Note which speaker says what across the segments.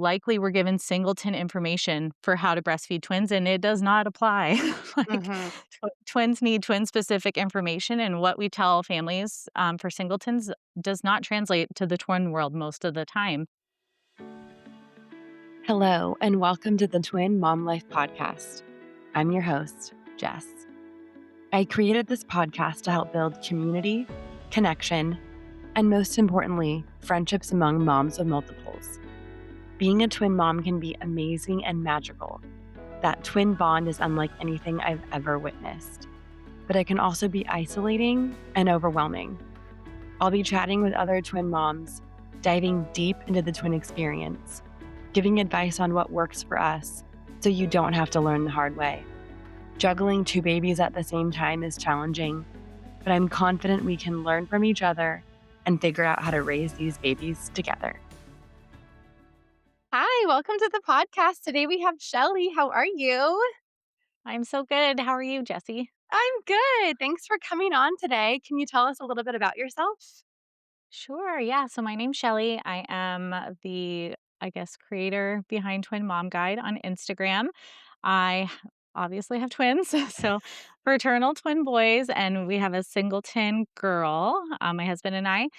Speaker 1: likely were given singleton information for how to breastfeed twins, and it does not apply. Like,
Speaker 2: Mhm.
Speaker 1: twins need twin-specific information, and what we tell families, for singletons does not translate to the twin world most of the time.
Speaker 2: Hello, and welcome to the Twin Mom Life Podcast. I'm your host, Jess. I created this podcast to help build community, connection, and most importantly, friendships among moms of multiples. Being a twin mom can be amazing and magical. That twin bond is unlike anything I've ever witnessed. But it can also be isolating and overwhelming. I'll be chatting with other twin moms, diving deep into the twin experience, giving advice on what works for us so you don't have to learn the hard way. Juggling two babies at the same time is challenging, but I'm confident we can learn from each other and figure out how to raise these babies together. Hi, welcome to the podcast. Today we have Shelly. How are you?
Speaker 1: I'm so good. How are you, Jessie?
Speaker 2: I'm good. Thanks for coming on today. Can you tell us a little bit about yourself?
Speaker 1: Sure, yeah, so my name's Shelly. I am the, I guess, creator behind Twin Mom Guide on Instagram. Obviously have twins, so fraternal twin boys, and we have a singleton girl, my husband and I.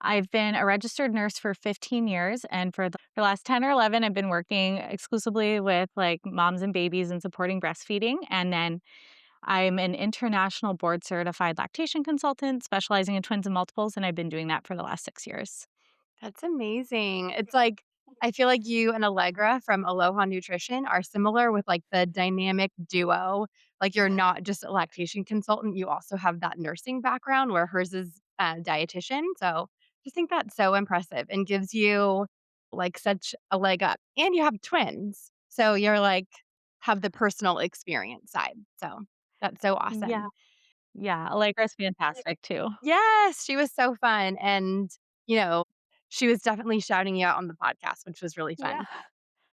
Speaker 1: I've been a registered nurse for 15 years, and for the last 10 or 11, I've been working exclusively with like moms and babies and supporting breastfeeding. And then I'm an international board certified lactation consultant specializing in twins and multiples, and I've been doing that for the last 6 years.
Speaker 2: That's amazing. It's like, I feel like you and Allegra from Aloha Nutrition are similar with like the dynamic duo. Like you're not just a lactation consultant, you also have that nursing background where hers is dietitian. So just think that's so impressive and gives you like such a leg up. And you have twins. So you're like, have the personal experience side. So that's so
Speaker 1: Yeah.
Speaker 2: awesome.
Speaker 1: Yeah. Allegra's fantastic too.
Speaker 2: Yes, she was so fun, and, you know, she was definitely shouting you out on the podcast, which was really
Speaker 1: Yeah.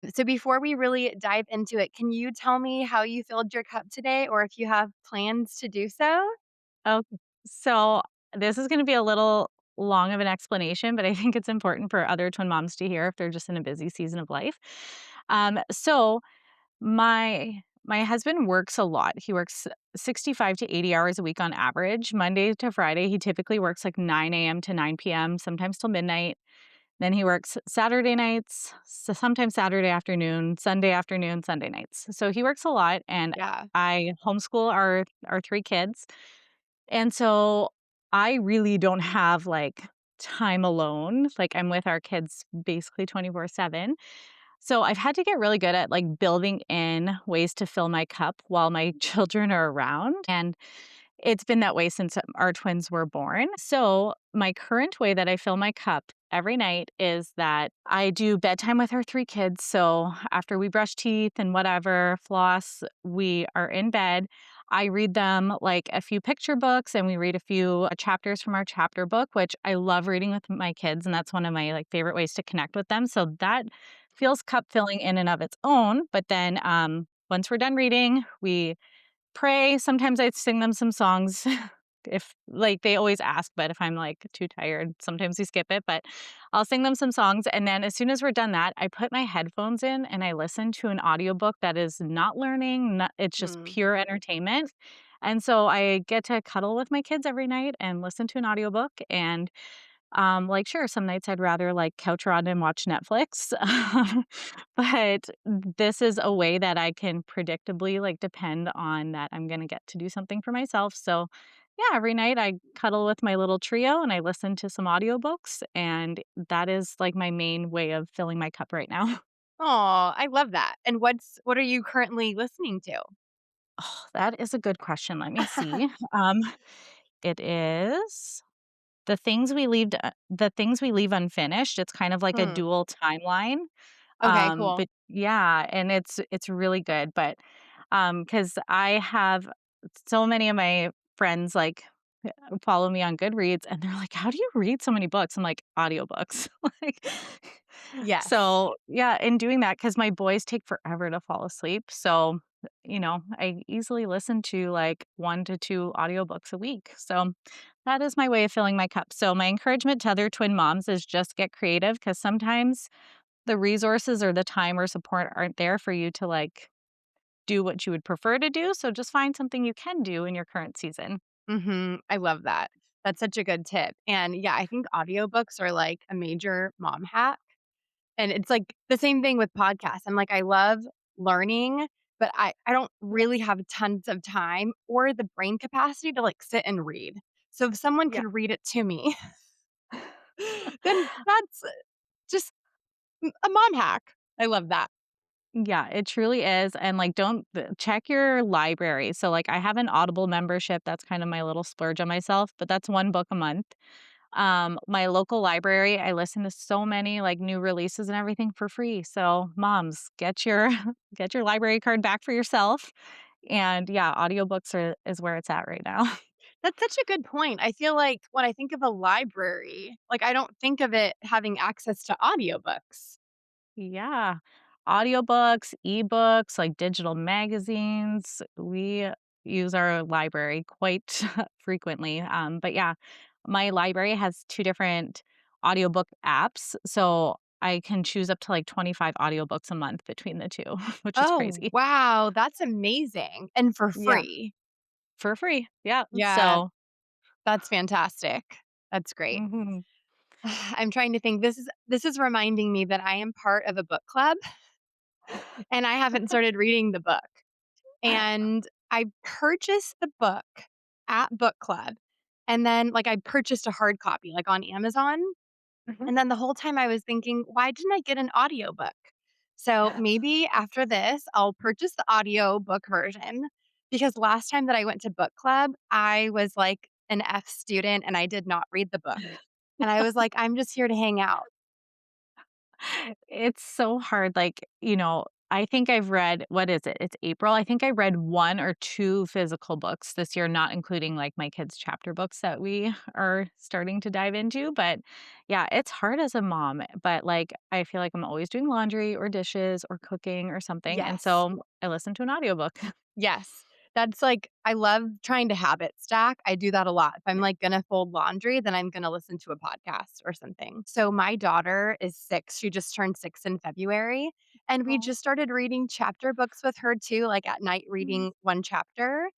Speaker 2: fun. So before we really dive into it, can you tell me how you filled your cup today or if you have plans to do so?
Speaker 1: Okay. So this is going to be a little long of an explanation, but I think it's important for other twin moms to hear if they're just in a busy season of life. So my husband works a lot. He works 65 to 80 hours a week on average, Monday to Friday. He typically works like 9 a.m. to 9 p.m., sometimes till midnight. Then he works Saturday nights, sometimes Saturday afternoon, Sunday nights. So he works a lot, and
Speaker 2: Yeah.
Speaker 1: I homeschool our three kids. And so I really don't have like time alone. Like I'm with our kids basically 24/7. So I've had to get really good at like building in ways to fill my cup while my children are around. And it's been that way since our twins were born. So my current way that I fill my cup every night is that I do bedtime with our three kids. So after we brush teeth and whatever, floss, we are in bed. I read them like a few picture books and we read a few chapters from our chapter book, which I love reading with my kids. And that's one of my like favorite ways to connect with them. So that feels cup filling in and of its own. But then once we're done reading, we pray. Sometimes I sing them some songs if like they always ask, but if I'm like too tired, sometimes we skip it, but I'll sing them some songs. And then as soon as we're done that, I put my headphones in and I listen to an audiobook that is not learning, it's just
Speaker 2: Mm.
Speaker 1: pure entertainment. And so I get to cuddle with my kids every night and listen to an audiobook. And like, sure, some nights I'd rather like couch run and watch Netflix. But this is a way that I can predictably like depend on that I'm gonna get to do something for myself. So yeah, every night I cuddle with my little trio and I listen to some audiobooks, and that is like my main way of filling my cup right now.
Speaker 2: Aw, I love that. And what are you currently listening to?
Speaker 1: Oh, that is a good question. Let me see. It is the things we leave unfinished. It's kind of like a
Speaker 2: Hmm.
Speaker 1: dual timeline.
Speaker 2: Okay, cool.
Speaker 1: But yeah, and it's really good, but, because I have so many of my friends, like, follow me on Goodreads, and they're like, "How do you read so many books?" I'm like, "Audiobooks." Like,
Speaker 2: Yes.
Speaker 1: so, yeah, in doing that, because my boys take forever to fall asleep, so, I easily listen to, like, 1 to 2 audiobooks a week, so that is my way of filling my cup. So my encouragement to other twin moms is just get creative, because sometimes the resources or the time or support aren't there for you to, like, do what you would prefer to do, so just find something you can do in your current season.
Speaker 2: I love that. That's such a good tip. And yeah, I think audiobooks are like a major mom hack. And it's like the same thing with podcasts. I'm like, I love learning, but I don't
Speaker 1: Yeah,
Speaker 2: really have tons of time or the brain capacity to like sit and read. So if someone
Speaker 1: yeah.
Speaker 2: could read it to me, then that's just a mom hack. I love that.
Speaker 1: Yeah, it truly is, and, like, don't check your library. So, like, I have an Audible membership, that's kind of my little splurge on myself, but that's 1 book a month. My local library, I listen to so many, like, new releases and everything for free, so moms, get your get your library card back for yourself, and, yeah, audiobooks are is where it's at right now.
Speaker 2: That's such a good point. I feel like when I think of a library, like I don't think of it having access to audiobooks.
Speaker 1: Yeah. Audiobooks, ebooks, like digital magazines. We use our library quite frequently. But yeah, my library has 2 different audiobook apps. So I can choose up to like 25 audiobooks a month between the 2, which is
Speaker 2: Oh,
Speaker 1: crazy.
Speaker 2: wow, that's amazing, and for
Speaker 1: Yeah.
Speaker 2: free.
Speaker 1: For free. Yeah.
Speaker 2: Yeah,
Speaker 1: So,
Speaker 2: that's fantastic. That's great.
Speaker 1: mhm.
Speaker 2: I'm trying to think. This is reminding me that I am part of a book club, and I haven't started reading the book. And I purchased the book at book club, and then, like, I purchased a hard copy, like, on Amazon.
Speaker 1: Mhm.
Speaker 2: And then the whole time I was thinking, "Why didn't I get an audiobook?" So, maybe after this, I'll purchase the audiobook version because last time that I went to book club, I was, like, an F student and I did not read the book. And I was like, "I'm just here to hang out."
Speaker 1: It's so hard, like, I think I've read what is it? It's April. I think I read 1 or 2 physical books this year, not including, like, my kids' chapter books that we are starting to dive into, but, yeah, it's hard as a mom, but, like, I feel like I'm always doing laundry or dishes or cooking or something, and
Speaker 2: Yes.
Speaker 1: so I listen to an audiobook.
Speaker 2: Yes. That's like I love trying to habit stack. I do that a lot. If I'm,
Speaker 1: Yeah.
Speaker 2: like, gonna fold laundry, then I'm gonna listen to a podcast or something. So my daughter is 6, she just turned 6 in February, and we
Speaker 1: Oh.
Speaker 2: just started reading chapter books with her too, like, at night
Speaker 1: Mm.
Speaker 2: reading 1 chapter,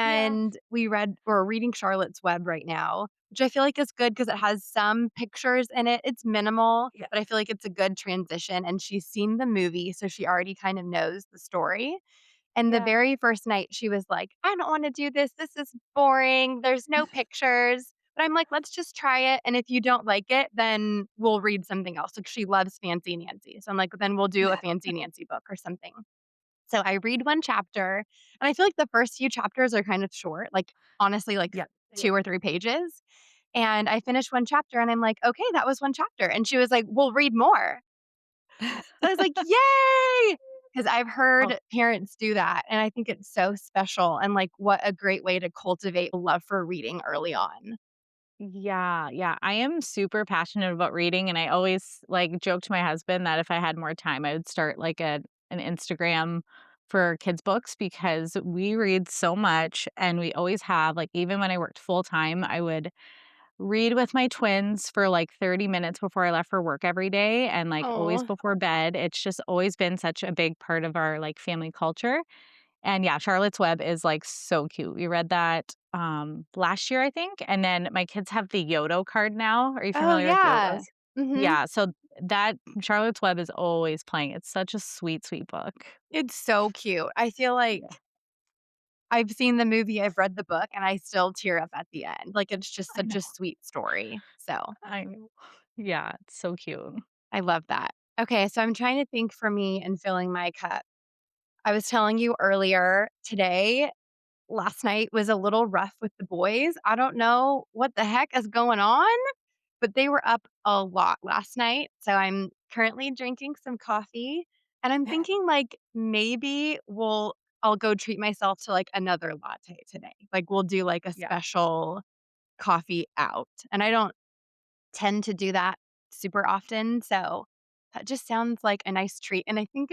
Speaker 1: Yeah.
Speaker 2: and we're reading Charlotte's Web right now, which I feel like is good because it has some pictures in it. It's minimal,
Speaker 1: Yeah.
Speaker 2: but I feel like it's a good transition, and she's seen the movie, so she already kind of knows the story. And the
Speaker 1: Yeah.
Speaker 2: very first night, she was like, "I don't wanna do this. This is boring. There's no pictures." But I'm like, "Let's just try it, and if you don't like it, then we'll read something else." Like, she loves Fancy Nancy. So I'm like, "Then we'll do a Fancy Nancy book or something." So I read 1 chapter, and I feel like the first few chapters are kind of short, like, honestly, like,
Speaker 1: Yeah. Yeah.
Speaker 2: 2 or 3 pages. And I finished 1 chapter, and I'm like, "Okay, that was 1 chapter." And she was like, "We'll read more." So I was like, "Yay!" Because 'Cause I've
Speaker 1: Oh.
Speaker 2: heard parents do that, and I think it's so special and, like, what a great way to cultivate a love for reading early on.
Speaker 1: Yeah, yeah. I am super passionate about reading, and I always, like, joke to my husband that if I had more time, I would start, like, an Instagram for kids' books because we read so much, and we always have, like, even when I worked full time, I would read with my twins for, like, 30 minutes before I left for work every day and, like, always
Speaker 2: Oh,
Speaker 1: before bed. It's just always been such a big part of our, like, family culture. And yeah, Charlotte's Web is, like, so cute. We read that, last year, I think, and then my kids have the Yodo card now. Are you
Speaker 2: oh,
Speaker 1: familiar with
Speaker 2: yeah.
Speaker 1: Yodos?
Speaker 2: Mhm.
Speaker 1: Yeah, so that Charlotte's Web is always playing. It's such a sweet, sweet book.
Speaker 2: It's so cute. I feel like
Speaker 1: Yeah,
Speaker 2: I've seen the movie, I've read the book, and I still tear up at the end. Like, it's just
Speaker 1: I
Speaker 2: such
Speaker 1: know,
Speaker 2: a sweet story. So,
Speaker 1: I know. Yeah, it's so cute.
Speaker 2: I love that. Okay, so I'm trying to think for me and filling my cup. I was telling you earlier today last night was a little rough with the boys. I don't know what the heck is going on, but they were up a lot last night. So I'm currently drinking some coffee and I'm thinking like maybe I'll go treat myself to like another latte today. Like we'll do like a
Speaker 1: Yeah,
Speaker 2: special coffee out. And I don't tend to do that super often. So that just sounds like a nice treat. And I think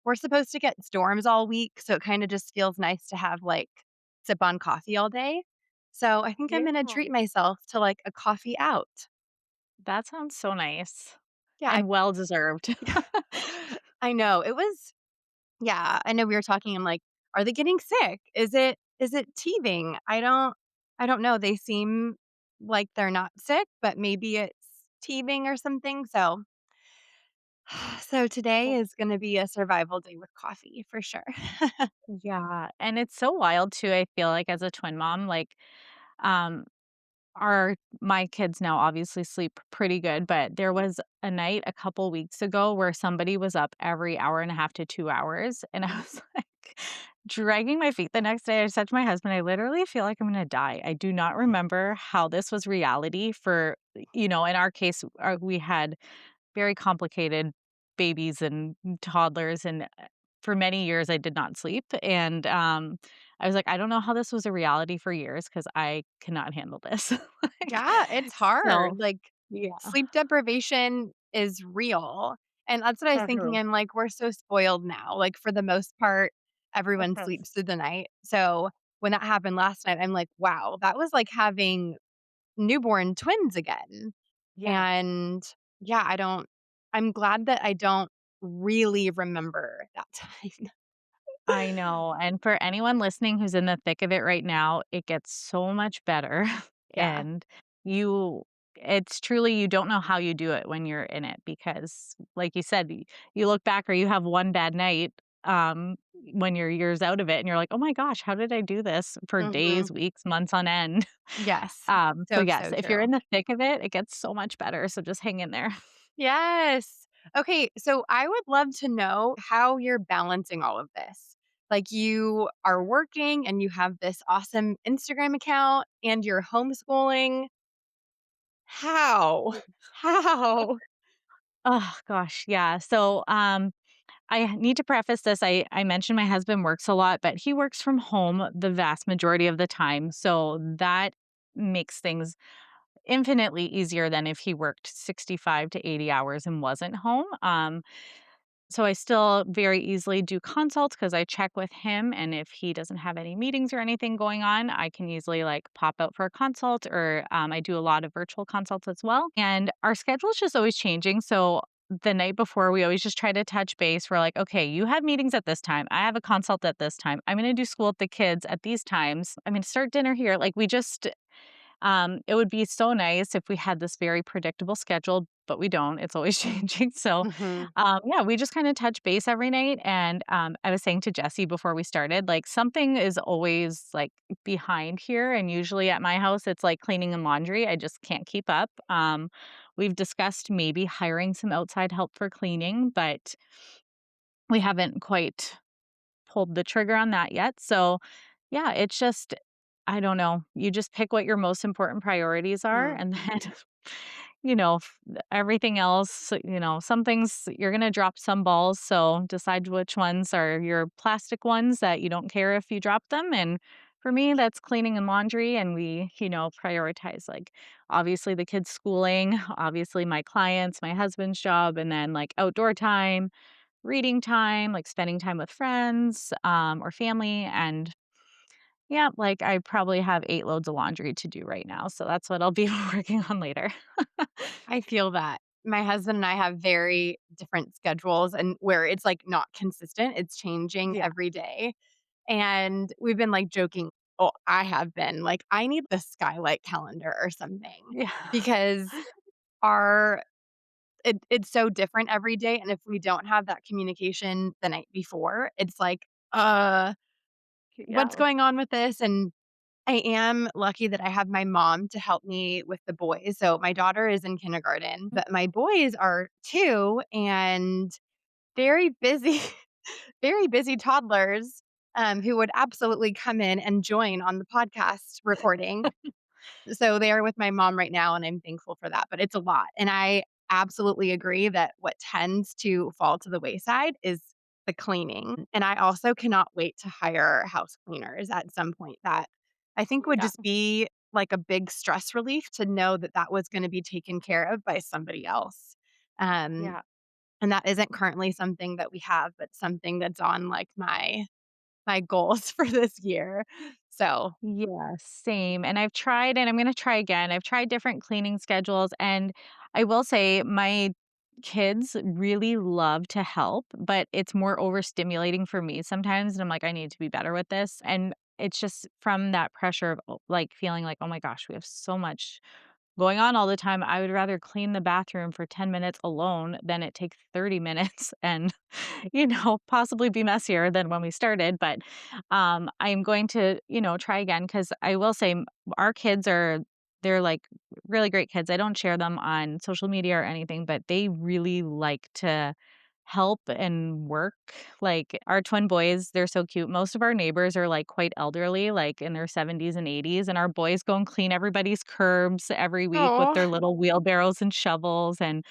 Speaker 2: we're supposed to get storms all week. So it kind of just feels nice to have like sip on coffee all day. So I think I'm
Speaker 1: yeah.
Speaker 2: going to treat myself to like a coffee out.
Speaker 1: That sounds so nice.
Speaker 2: Yeah,
Speaker 1: and well deserved.
Speaker 2: I know. It was yeah, I know we were talking, I'm like, "Are they getting sick? Is it teething?" I don't know. They seem like they're not sick, but maybe it's teething or something, so today is gonna be a survival day with coffee for sure.
Speaker 1: Yeah, and it's so wild too, I feel like as a twin mom, like, um, our my kids now obviously sleep pretty good, but there was a night a couple weeks ago where somebody was up every hour and a half to 2 hours, and I was, like, dragging my feet the next day. I said to my husband, "I literally feel like I'm gonna die. I do not remember how this was reality for" in our case, we had very complicated babies and toddlers, and, for many years, I did not sleep, and, I was like, "I don't know how this was a reality for years because I cannot handle this." Like,
Speaker 2: Yeah, it's hard,
Speaker 1: so
Speaker 2: like,
Speaker 1: yeah.
Speaker 2: sleep deprivation is real, and that's what I was thinking,
Speaker 1: Mhm,
Speaker 2: I'm like, we're so spoiled now, like, for the most part, everyone
Speaker 1: mhm.
Speaker 2: sleeps through the night, so when that happened last night, I'm like, "Wow, that was like having newborn twins again,"
Speaker 1: Yes.
Speaker 2: and, yeah, I'm glad that I don't really remember that time.
Speaker 1: I know, and for anyone listening who's in the thick of it right now, it gets so much better,
Speaker 2: Yeah,
Speaker 1: and you it's truly you don't know how you do it when you're in it because, like you said, you look back or you have one bad night, when you're years out of it, and you're like, "Oh my gosh, how did I do this for
Speaker 2: mhm.
Speaker 1: days, weeks, months on end?"
Speaker 2: Yes,
Speaker 1: So
Speaker 2: so,
Speaker 1: yes,
Speaker 2: so
Speaker 1: if you're
Speaker 2: true.
Speaker 1: in the thick of it, it gets so much better, so just hang in there.
Speaker 2: Yes. Okay, so I would love to know how you're balancing all of this. Like you are working and you have this awesome Instagram account and you're homeschooling. How? How?
Speaker 1: Oh gosh, yeah. So, I need to preface this. I mentioned my husband works a lot, but he works from home the vast majority of the time. So that makes things infinitely easier than if he worked 65 to 80 hours and wasn't home. So I still very easily do consults because I check with him, and if he doesn't have any meetings or anything going on, I can easily like pop out for a consult, or I do a lot of virtual consults as well. And our schedule is just always changing. So the night before, we always just try to touch base. We're like, okay, you have meetings at this time. I have a consult at this time. I'm going to do school with the kids at these times. I'm going to start dinner here. Like we just it would be so nice if we had this very predictable schedule, but we don't. It's always changing. So,
Speaker 2: Mhm.
Speaker 1: yeah, we just kind of touch base every night. And I was saying to Jesse before we started, like something is always like behind here. And usually at my house, it's like cleaning and laundry. I just can't keep up. We've discussed maybe hiring some outside help for cleaning, but we haven't quite pulled the trigger on that yet. So, yeah, it's just I don't know. You just pick what your most important priorities are
Speaker 2: Mm.
Speaker 1: and then everything else, some things you're going to drop some balls, so decide which ones are your plastic ones that you don't care if you drop them and for me that's cleaning and laundry and we, prioritize like obviously the kids schooling, obviously my clients, my husband's job and then like outdoor time reading time, like spending time with friends, or family. And yeah, like I probably have 8 loads of laundry to do right now. So that's what I'll be working on later.
Speaker 2: I feel that. My husband and I have very different schedules and where it's like not consistent, it's changing
Speaker 1: Yeah.
Speaker 2: every day. And we've been like joking. Oh, I have been like, I need the skylight calendar or something
Speaker 1: Yeah.
Speaker 2: because our it's so different every day, and if we don't have that communication the night before, it's like, what's
Speaker 1: Yeah.
Speaker 2: going on with this? And I am lucky that I have my mom to help me with the boys. So my daughter is in kindergarten, but my boys are 2 and very busy, very busy toddlers, who would absolutely come in and join on the podcast recording. So they are with my mom right now, and I'm thankful for that, but it's a lot. And I absolutely agree that what tends to fall to the wayside is the cleaning. And I also cannot wait to hire house cleaners at some point. That I think would
Speaker 1: Yeah.
Speaker 2: just be like a big stress relief to know that that was going to be taken care of by somebody else. Um,
Speaker 1: Yeah.
Speaker 2: and that isn't currently something that we have, but something that's on like my goals for this year. So,
Speaker 1: Yeah, same. And I've tried and I'm gonna try again. I've tried different cleaning schedules and I will say my kids really love to help, but it's more overstimulating for me sometimes, and I'm like, "I need to be better with this," and it's just from that pressure of, like, feeling like, "Oh my gosh, we have so much going on all the time. I would rather clean the bathroom for 10 minutes alone than it take 30 minutes and, possibly be messier than when we started, but, I'm going to, try again because I will say our kids they're, like, really great kids. I don't share them on social media or anything, but they really like to help and work. Like, our twin boys, they're so cute. Most of our neighbors are, like, quite elderly, like, in their 70s and 80s, and our boys go and clean everybody's curbs every week with
Speaker 2: Oh,
Speaker 1: their little wheelbarrows and shovels, and,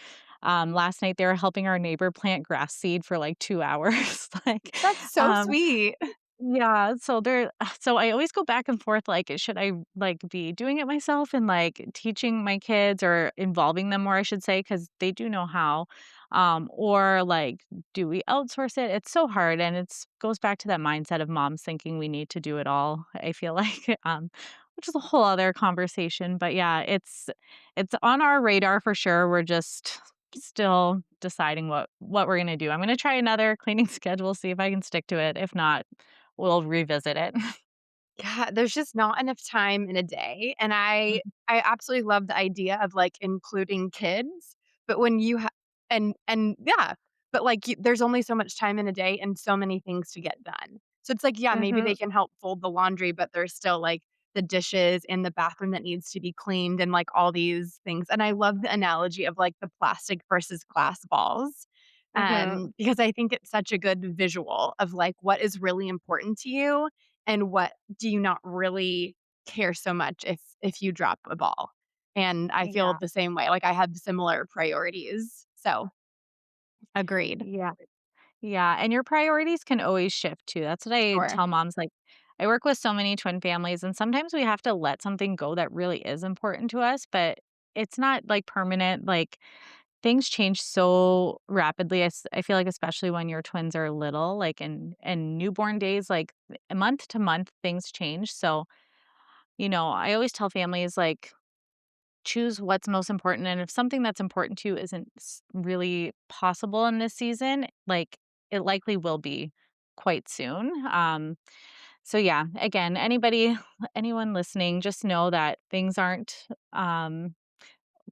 Speaker 1: last night, they were helping our neighbor plant grass seed for, like, 2 hours, like,
Speaker 2: that's so
Speaker 1: um
Speaker 2: sweet.
Speaker 1: yeah, so so I always go back and forth, like, should I, like, be doing it myself and, like, teaching my kids or involving them more, I should say, because they do know how, or, like, do we outsource it? It's so hard, and it's goes back to that mindset of moms thinking we need to do it all, I feel like, which is a whole other conversation, but yeah, it's on our radar for sure, we're just still deciding what we're gonna do. I'm gonna try another cleaning schedule, see if I can stick to it, if not we'll revisit it.
Speaker 2: Yeah, there's just not enough time in a day, and I
Speaker 1: Mhm,
Speaker 2: I absolutely love the idea of, like, including kids, but when you and yeah, but, like, there's only so much time in a day and so many things to get done. So it's like, yeah, maybe
Speaker 1: mhm,
Speaker 2: they can help fold the laundry, but there's still, like, the dishes in the bathroom that needs to be cleaned and, like, all these things, and I love the analogy of, like, the plastic versus glass balls,
Speaker 1: mhm.
Speaker 2: because I think it's such a good visual of, like, what is really important to you and what do you not really care so much if you drop a ball? And I feel
Speaker 1: Yeah,
Speaker 2: the same way, like, I have similar priorities, so agreed.
Speaker 1: yeah, yeah, and your priorities can always shift too. That's what I
Speaker 2: Sure.
Speaker 1: tell moms, like, I work with so many twin families, and sometimes we have to let something go that really is important to us, but it's not, like, permanent, like, things change so rapidly. I feel like especially when your twins are little, like, in newborn days, like, month to month, things change, so, I always tell families, like, choose what's most important, and if something that's important to you isn't really possible in this season, like, it likely will be quite soon. So yeah, again, anyone listening, just know that things aren't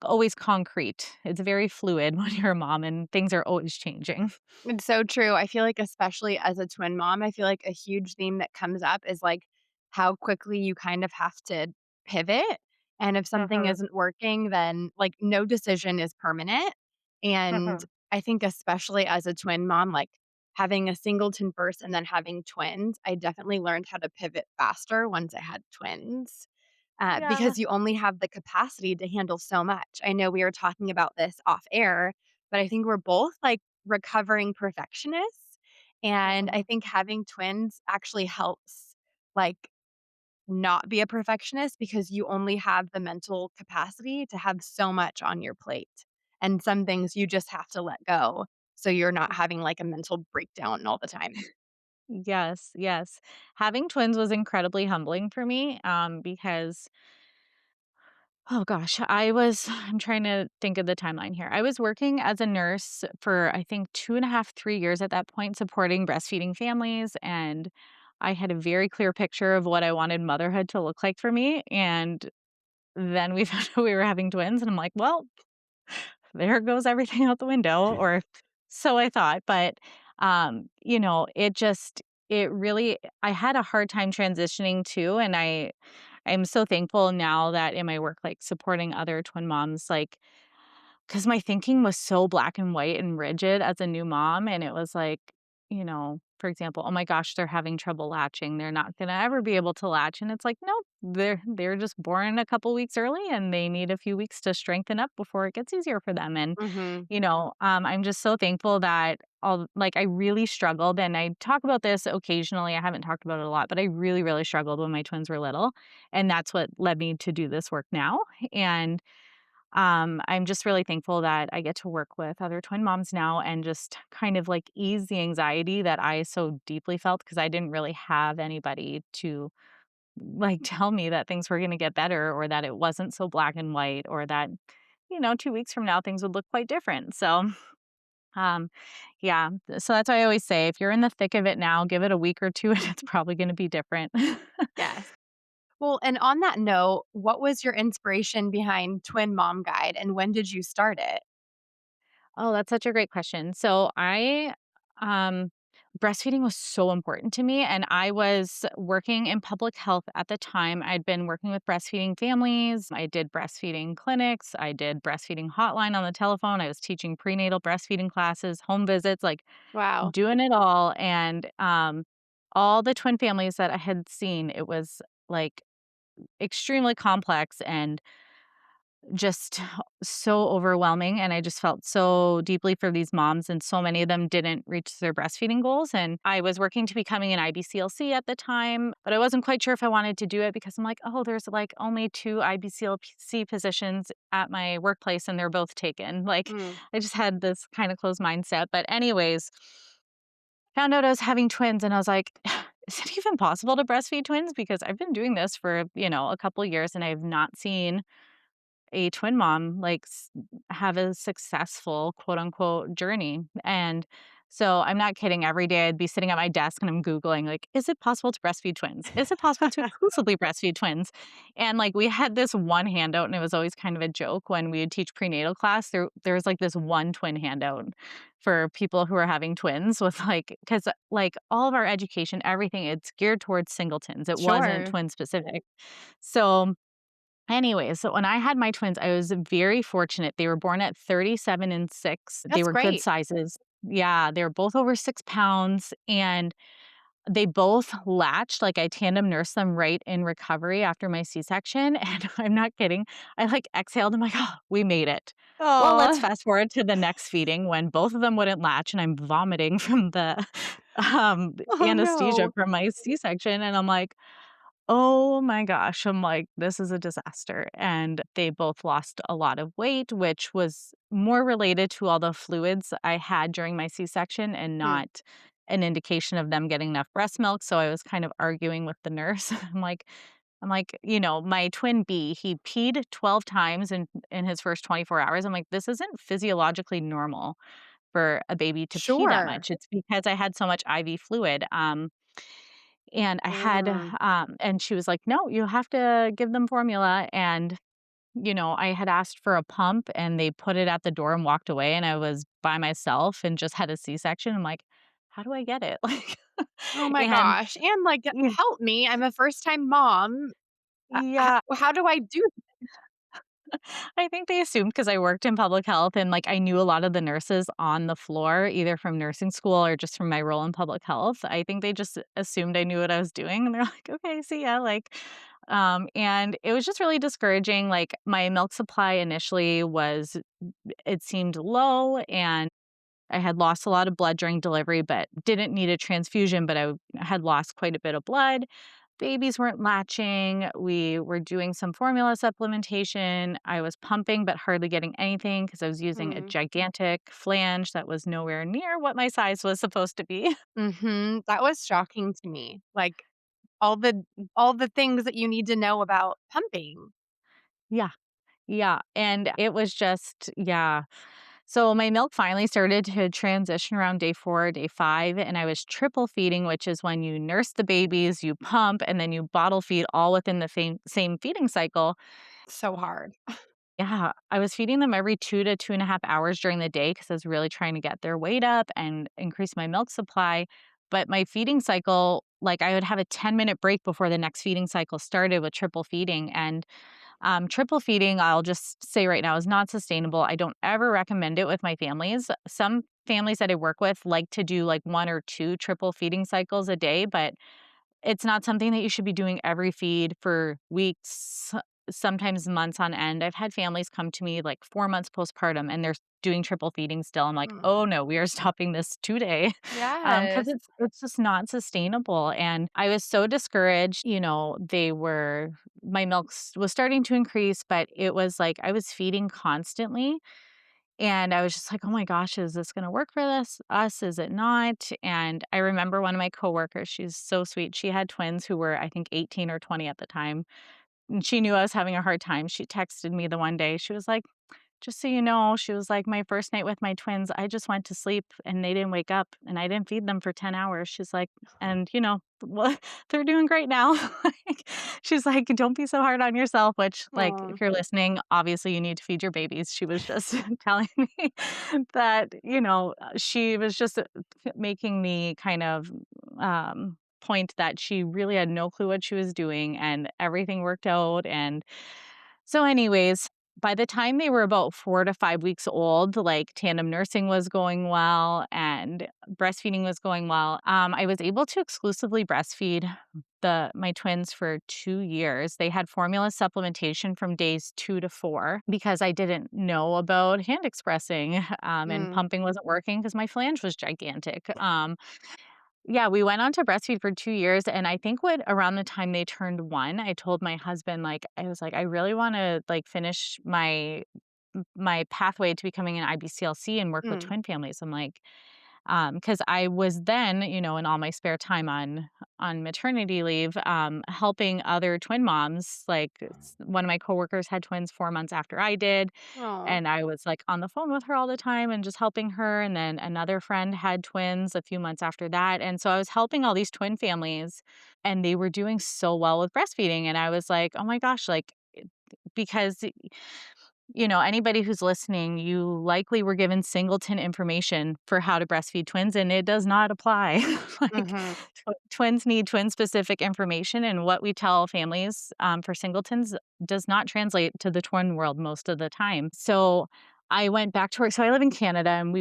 Speaker 1: always concrete. It's very fluid when you're a mom, and things are always changing.
Speaker 2: It's so true. I feel like especially as a twin mom, I feel like a huge theme that comes up is, like, how quickly you kind of have to pivot, and if something
Speaker 1: Uh-huh,
Speaker 2: isn't working, then, like, no decision is permanent, and
Speaker 1: uh-huh.
Speaker 2: I think especially as a twin mom, like, having a singleton first and then having twins, I definitely learned how to pivot faster once I had twins,
Speaker 1: Yeah.
Speaker 2: because you only have the capacity to handle so much. I know we were talking about this off air, but I think we're both, like, recovering perfectionists, and I
Speaker 1: Uh-huh.
Speaker 2: think having twins actually helps, like, not be a perfectionist because you only have the mental capacity to have so much on your plate, and some things you just have to let go, so you're not having, like, a mental breakdown all the time.
Speaker 1: Yes, yes. Having twins was incredibly humbling for me, because oh gosh, I'm trying to think of the timeline here. I was working as a nurse for I think 2.5, 3 years at that point, supporting breastfeeding families. And I had a very clear picture of what I wanted motherhood to look like for me. And then we found out we were having twins. And I'm like, well, there goes everything out the window, or so I thought. But, it really, I had a hard time transitioning too. And I'm so thankful now that in my work, like supporting other twin moms, like, because my thinking was so black and white and rigid as a new mom. And it was like, for example, oh my gosh, they're having trouble latching. They're not going to ever be able to latch. And it's like, no, they're just born a couple weeks early and they need a few weeks to strengthen up before it gets easier for them. And,
Speaker 2: Mhm.
Speaker 1: I'm just so thankful that I really struggled. And I talk about this occasionally. I haven't talked about it a lot, but I really, really struggled when my twins were little. And that's what led me to do this work now. And I'm just really thankful that I get to work with other twin moms now and just kind of like ease the anxiety that I so deeply felt because I didn't really have anybody to like tell me that things were going to get better or that it wasn't so black and white or that, 2 weeks from now, things would look quite different. So, um, yeah, so that's why I always say, if you're in the thick of it now, give it a week or 2 and it's probably gonna be different.
Speaker 2: Yes. Well, and on that note, what was your inspiration behind Twin Mom Guide and when did you start it?
Speaker 1: Oh, that's such a great question. So um, breastfeeding was so important to me, and I was working in public health at the time. I'd been working with breastfeeding families. I did breastfeeding clinics. I did breastfeeding hotline on the telephone. I was teaching prenatal breastfeeding classes, home visits, like
Speaker 2: Wow.
Speaker 1: doing it all. And all the twin families that I had seen, it was like extremely complex and just so overwhelming, and I just felt so deeply for these moms, and so many of them didn't reach their breastfeeding goals, and I was working to becoming an IBCLC at the time, but I wasn't quite sure if I wanted to do it because I'm like, "Oh, there's, like, only 2 IBCLC positions at my workplace, and they're both taken." Like,
Speaker 2: Mm.
Speaker 1: I just had this kinda closed mindset, but anyways, found out I was having twins, and I was like, "Is it even possible to breastfeed twins?" Because I've been doing this for, a couple years, and I have not seen a twin mom, like, have a successful, quote, unquote, "journey," and so I'm not kidding, every day I'd be sitting at my desk and I'm Googling, like, "Is it possible to breastfeed twins? Is it possible to exclusively breastfeed twins?" And, like, we had this one handout, and it was always kind of a joke when we would teach prenatal class, there was, like, this one twin handout for people who are having twins with, like, because all of our education, everything, it's geared towards singletons, it wasn't
Speaker 2: Sure.
Speaker 1: twin specific. So anyways, so when I had my twins, I was very fortunate. They were born at 37 and 6. They
Speaker 2: That's
Speaker 1: were good
Speaker 2: great.
Speaker 1: sizes. Yeah, they were both over 6 pounds, and they both latched, like, I tandem nursed them right in recovery after my C-section, and I'm not kidding. I, like, exhaled, I'm like, "Oh, we made it." Well, let's
Speaker 2: Oh.
Speaker 1: fast forward to the next feeding when both of them wouldn't latch, and I'm vomiting from the
Speaker 2: Oh,
Speaker 1: anesthesia
Speaker 2: no.
Speaker 1: from my C-section, and I'm like, oh my gosh, I'm like, "This is a disaster," and they both lost a lot of weight, which was more related to all the fluids I had during my C-section and
Speaker 2: Hmm.
Speaker 1: not an indication of them getting enough breast milk, so I was kind of arguing with the nurse. I'm like, my twin B, he peed 12 times in his first 24 hours. I'm like, "This isn't physiologically normal for a baby to pee that
Speaker 2: Sure.
Speaker 1: much." It's because I had so much IV fluid, and I had,
Speaker 2: Mm.
Speaker 1: and she was like, "No, you have to give them formula." And, I had asked for a pump and they put it at the door and walked away. And I was by myself and just had a C-section. I'm like, how do I get it? Like,
Speaker 2: Oh my
Speaker 1: and
Speaker 2: gosh. And, like,
Speaker 1: yeah,
Speaker 2: help me, I'm a first-time mom.
Speaker 1: yeah,
Speaker 2: How do I do
Speaker 1: I think they assumed because I worked in public health and like I knew a lot of the nurses on the floor, either from nursing school or just from my role in public health. I think they just assumed I knew what I was doing and they're like, okay, see ya. And it was just really discouraging. Like my milk supply initially it seemed low and I had lost a lot of blood during delivery, but didn't need a transfusion, but I had lost quite a bit of blood. Babies weren't latching. We were doing some formula supplementation. I was pumping, but hardly getting anything because I was using a
Speaker 2: Hmm.
Speaker 1: gigantic flange that was nowhere near what my size was supposed to be.
Speaker 2: Mhm. That was shocking to me. Like, all the things that you need to know about pumping.
Speaker 1: Yeah. Yeah. And it was just, yeah. So my milk finally started to transition around day 4, day 5, and I was triple feeding, which is when you nurse the babies, you pump, and then you bottle feed all within the same feeding cycle.
Speaker 2: So hard.
Speaker 1: Yeah, I was feeding them every 2 to 2.5 hours during the day because I was really trying to get their weight up and increase my milk supply. But my feeding cycle, like I would have a 10-minute break before the next feeding cycle started with triple feeding. And triple feeding, I'll just say right now, is not sustainable. I don't ever recommend it with my families. Some families that I work with like to do like 1 or 2 triple feeding cycles a day, but it's not something that you should be doing every feed for weeks, sometimes months on end. I've had families come to me like 4 months postpartum and they're doing triple feeding still. I'm like,
Speaker 2: Mm.
Speaker 1: "Oh, no, we are stopping this today," because
Speaker 2: Yes.
Speaker 1: it's just not sustainable, and I was so discouraged, my was starting to increase, but it was like I was feeding constantly, and I was just like, "Oh my gosh, is this gonna work for us? Is it not?" And I remember one of my coworkers, she's so sweet. She had twins who were, I think, 18 or 20 at the time, and she knew I was having a hard time. She texted me the one day. She was like, just so you know, she was like, my first night with my twins, I just went to sleep and they didn't wake up and I didn't feed them for 10 hours. She's like, and well, they're doing great now. Like, she's like, don't be so hard on yourself, which, like,
Speaker 2: Aw.
Speaker 1: if you're listening, obviously you need to feed your babies. She was just telling me that, she was just making the kind of point that she really had no clue what she was doing and everything worked out. And so, anyways, by the time they were about 4 to 5 weeks old, like, tandem nursing was going well and breastfeeding was going well. I was able to exclusively breastfeed my twins for 2 years. They had formula supplementation from days 2 to 4 because I didn't know about hand expressing, and
Speaker 2: Mm.
Speaker 1: pumping wasn't working because my flange was gigantic. Yeah, we went on to breastfeed for 2 years, and I think what around the time they turned 1, I told my husband, like, I was like, "I really wanna, like, finish my pathway to becoming an IBCLC and work with
Speaker 2: Mm.
Speaker 1: twin families." I'm like, because I was then, in all my spare time on maternity leave, helping other twin moms, like, one of my coworkers had twins 4 months after I did,
Speaker 2: Aw.
Speaker 1: and I was, like, on the phone with her all the time and just helping her, and then another friend had twins a few months after that, and so I was helping all these twin families, and they were doing so well with breastfeeding, and I was like, "Oh my gosh," like, because anybody who's listening, you likely were given singleton information for how to breastfeed twins, and it does not apply. Like,
Speaker 2: Mhm.
Speaker 1: twins need twin-specific information, and what we tell families, for singletons does not translate to the twin world most of the time. So, I went back to work. So I live in Canada, and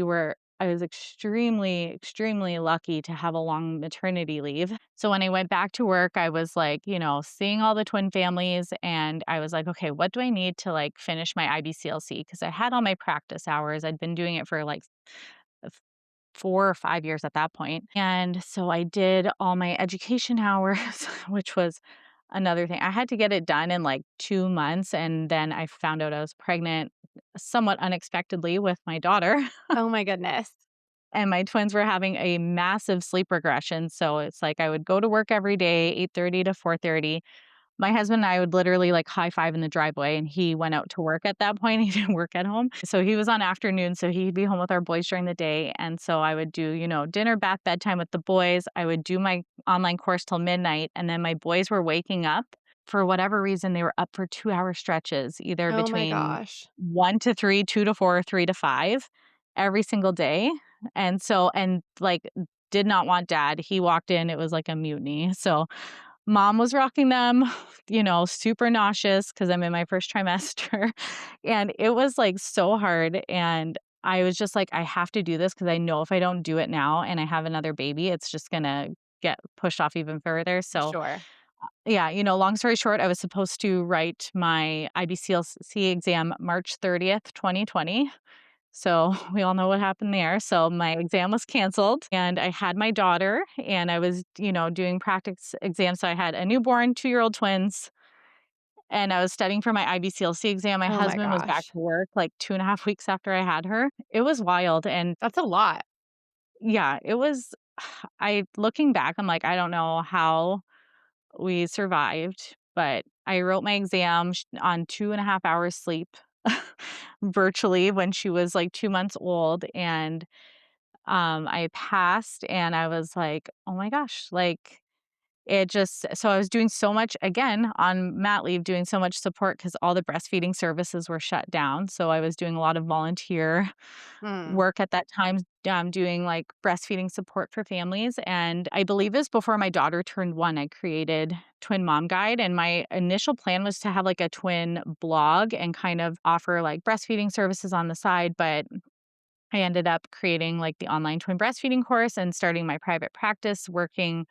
Speaker 1: I was extremely, extremely lucky to have a long maternity leave. So when I went back to work, I was like, seeing all the twin families and I was like, okay, what do I need to like finish my IBCLC? Because I had all my practice hours. I'd been doing it for like f- 4 or 5 years at that point. And so I did all my education hours, which was another thing. I had to get it done in like 2 months. And then I found out I was pregnant somewhat unexpectedly with my daughter.
Speaker 2: Oh my goodness.
Speaker 1: And my twins were having a massive sleep regression, so it's like I would go to work every day, 8:30 to 4:30. My husband and I would literally, like, high five in the driveway, and he went out to work at that point, he didn't work at home. So he was on afternoon, so he'd be home with our boys during the day, and so I would do, dinner, bath, bedtime with the boys. I would do my online course till midnight, and then my boys were waking up. For whatever reason, they were up for 2-hour stretches, either
Speaker 2: Oh my
Speaker 1: between
Speaker 2: gosh.
Speaker 1: 1 to 3, 2 to 4, 3 to 5 every single day. Like, did not want dad. He walked in, it was like a mutiny. So, mom was rocking them, super nauseous because 'cause I'm in my first trimester, and it was, like, so hard, and I was just like, "I have to do this because I know if I don't do it now and I have another baby, it's just gonna get pushed off even further." So,
Speaker 2: Sure.
Speaker 1: yeah, long story short, I was supposed to write my IBCLC exam March 30th, 2020. So we all know what happened there. So my exam was canceled and I had my daughter and I was, doing practice exams. So I had a newborn, 2-year-old twins, and I was studying for my IBCLC exam. My
Speaker 2: Oh my
Speaker 1: husband was back
Speaker 2: gosh.
Speaker 1: to work like 2.5 weeks after I had her. It was wild. And
Speaker 2: That's a lot.
Speaker 1: yeah, it was, looking back, I'm like, I don't know how we survived, but I wrote my exam on 2.5 hours sleep virtually when she was like 2 months old. And I passed and I was like, "Oh my gosh," like, it just so I was doing so much again on mat leave, doing so much support because all the breastfeeding services were shut down, so I was doing a lot of volunteer
Speaker 2: Mm.
Speaker 1: work at that time, doing, like, breastfeeding support for families, and I believe this before my daughter turned 1, I created Twin Mom Guide, and my initial plan was to have, like, a twin blog and kind of offer, like, breastfeeding services on the side, but I ended up creating like the online twin breastfeeding course and starting my private practice working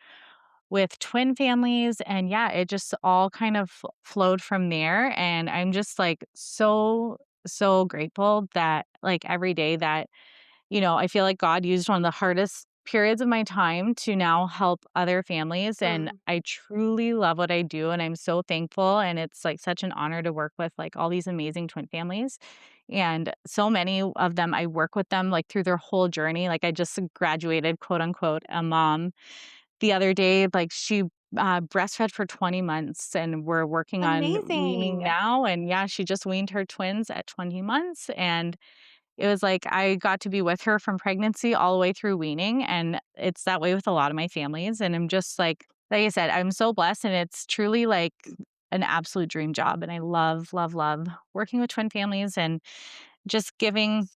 Speaker 1: with twin families. And yeah, it just all kind of flowed from there. And I'm just like so, so grateful that like every day that, I feel like God used one of the hardest periods of my time to now help other families. And
Speaker 2: Mm.
Speaker 1: I truly love what I do. And I'm so thankful. And it's like such an honor to work with like all these amazing twin families. And so many of them, I work with them like through their whole journey. Like I just graduated, quote unquote, a mom the other day. Like she breastfed for 20 months, and we're working on weaning
Speaker 2: Amazing.
Speaker 1: now, and yeah, she just weaned her twins at 20 months, and it was like I got to be with her from pregnancy all the way through weaning, and it's that way with a lot of my families, and I'm just like I said, I'm so blessed, and it's truly like an absolute dream job, and I love, love, love working with twin families and just giving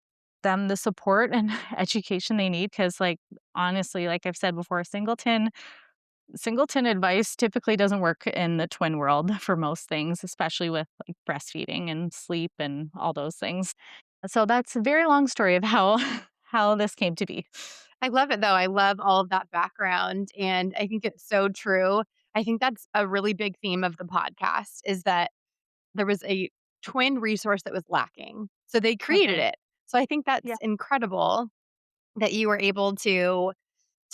Speaker 1: them the support and education they need. Because, like, honestly, like I've said before, singleton advice typically doesn't work in the twin world for most things, especially with, like, breastfeeding and sleep and all those things. So that's a very long story of how how this came to be.
Speaker 2: I love it though. I love all of that background, and I think it's so true. I think that's a really big theme of the podcast is that there was a twin resource that was lacking. So they created
Speaker 1: Okay.
Speaker 2: it. So I think
Speaker 1: Yeah.
Speaker 2: that's incredible that you were able to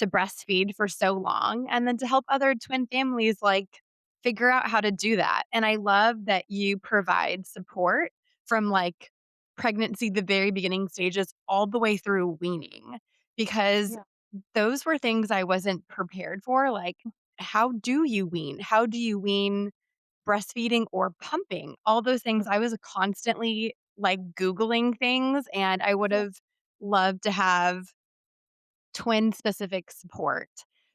Speaker 2: breastfeed for so long and then to help other twin families like figure out how to do that. And I love that you provide support from like pregnancy, the very beginning stages, all the way through weaning, because
Speaker 1: Yeah.
Speaker 2: those were things I wasn't prepared for. Like, how do you wean? How do you wean breastfeeding or pumping? All those things. I
Speaker 1: Okay.
Speaker 2: was constantly like Googling things, and I would
Speaker 1: Yeah.
Speaker 2: have loved to have twin specific support.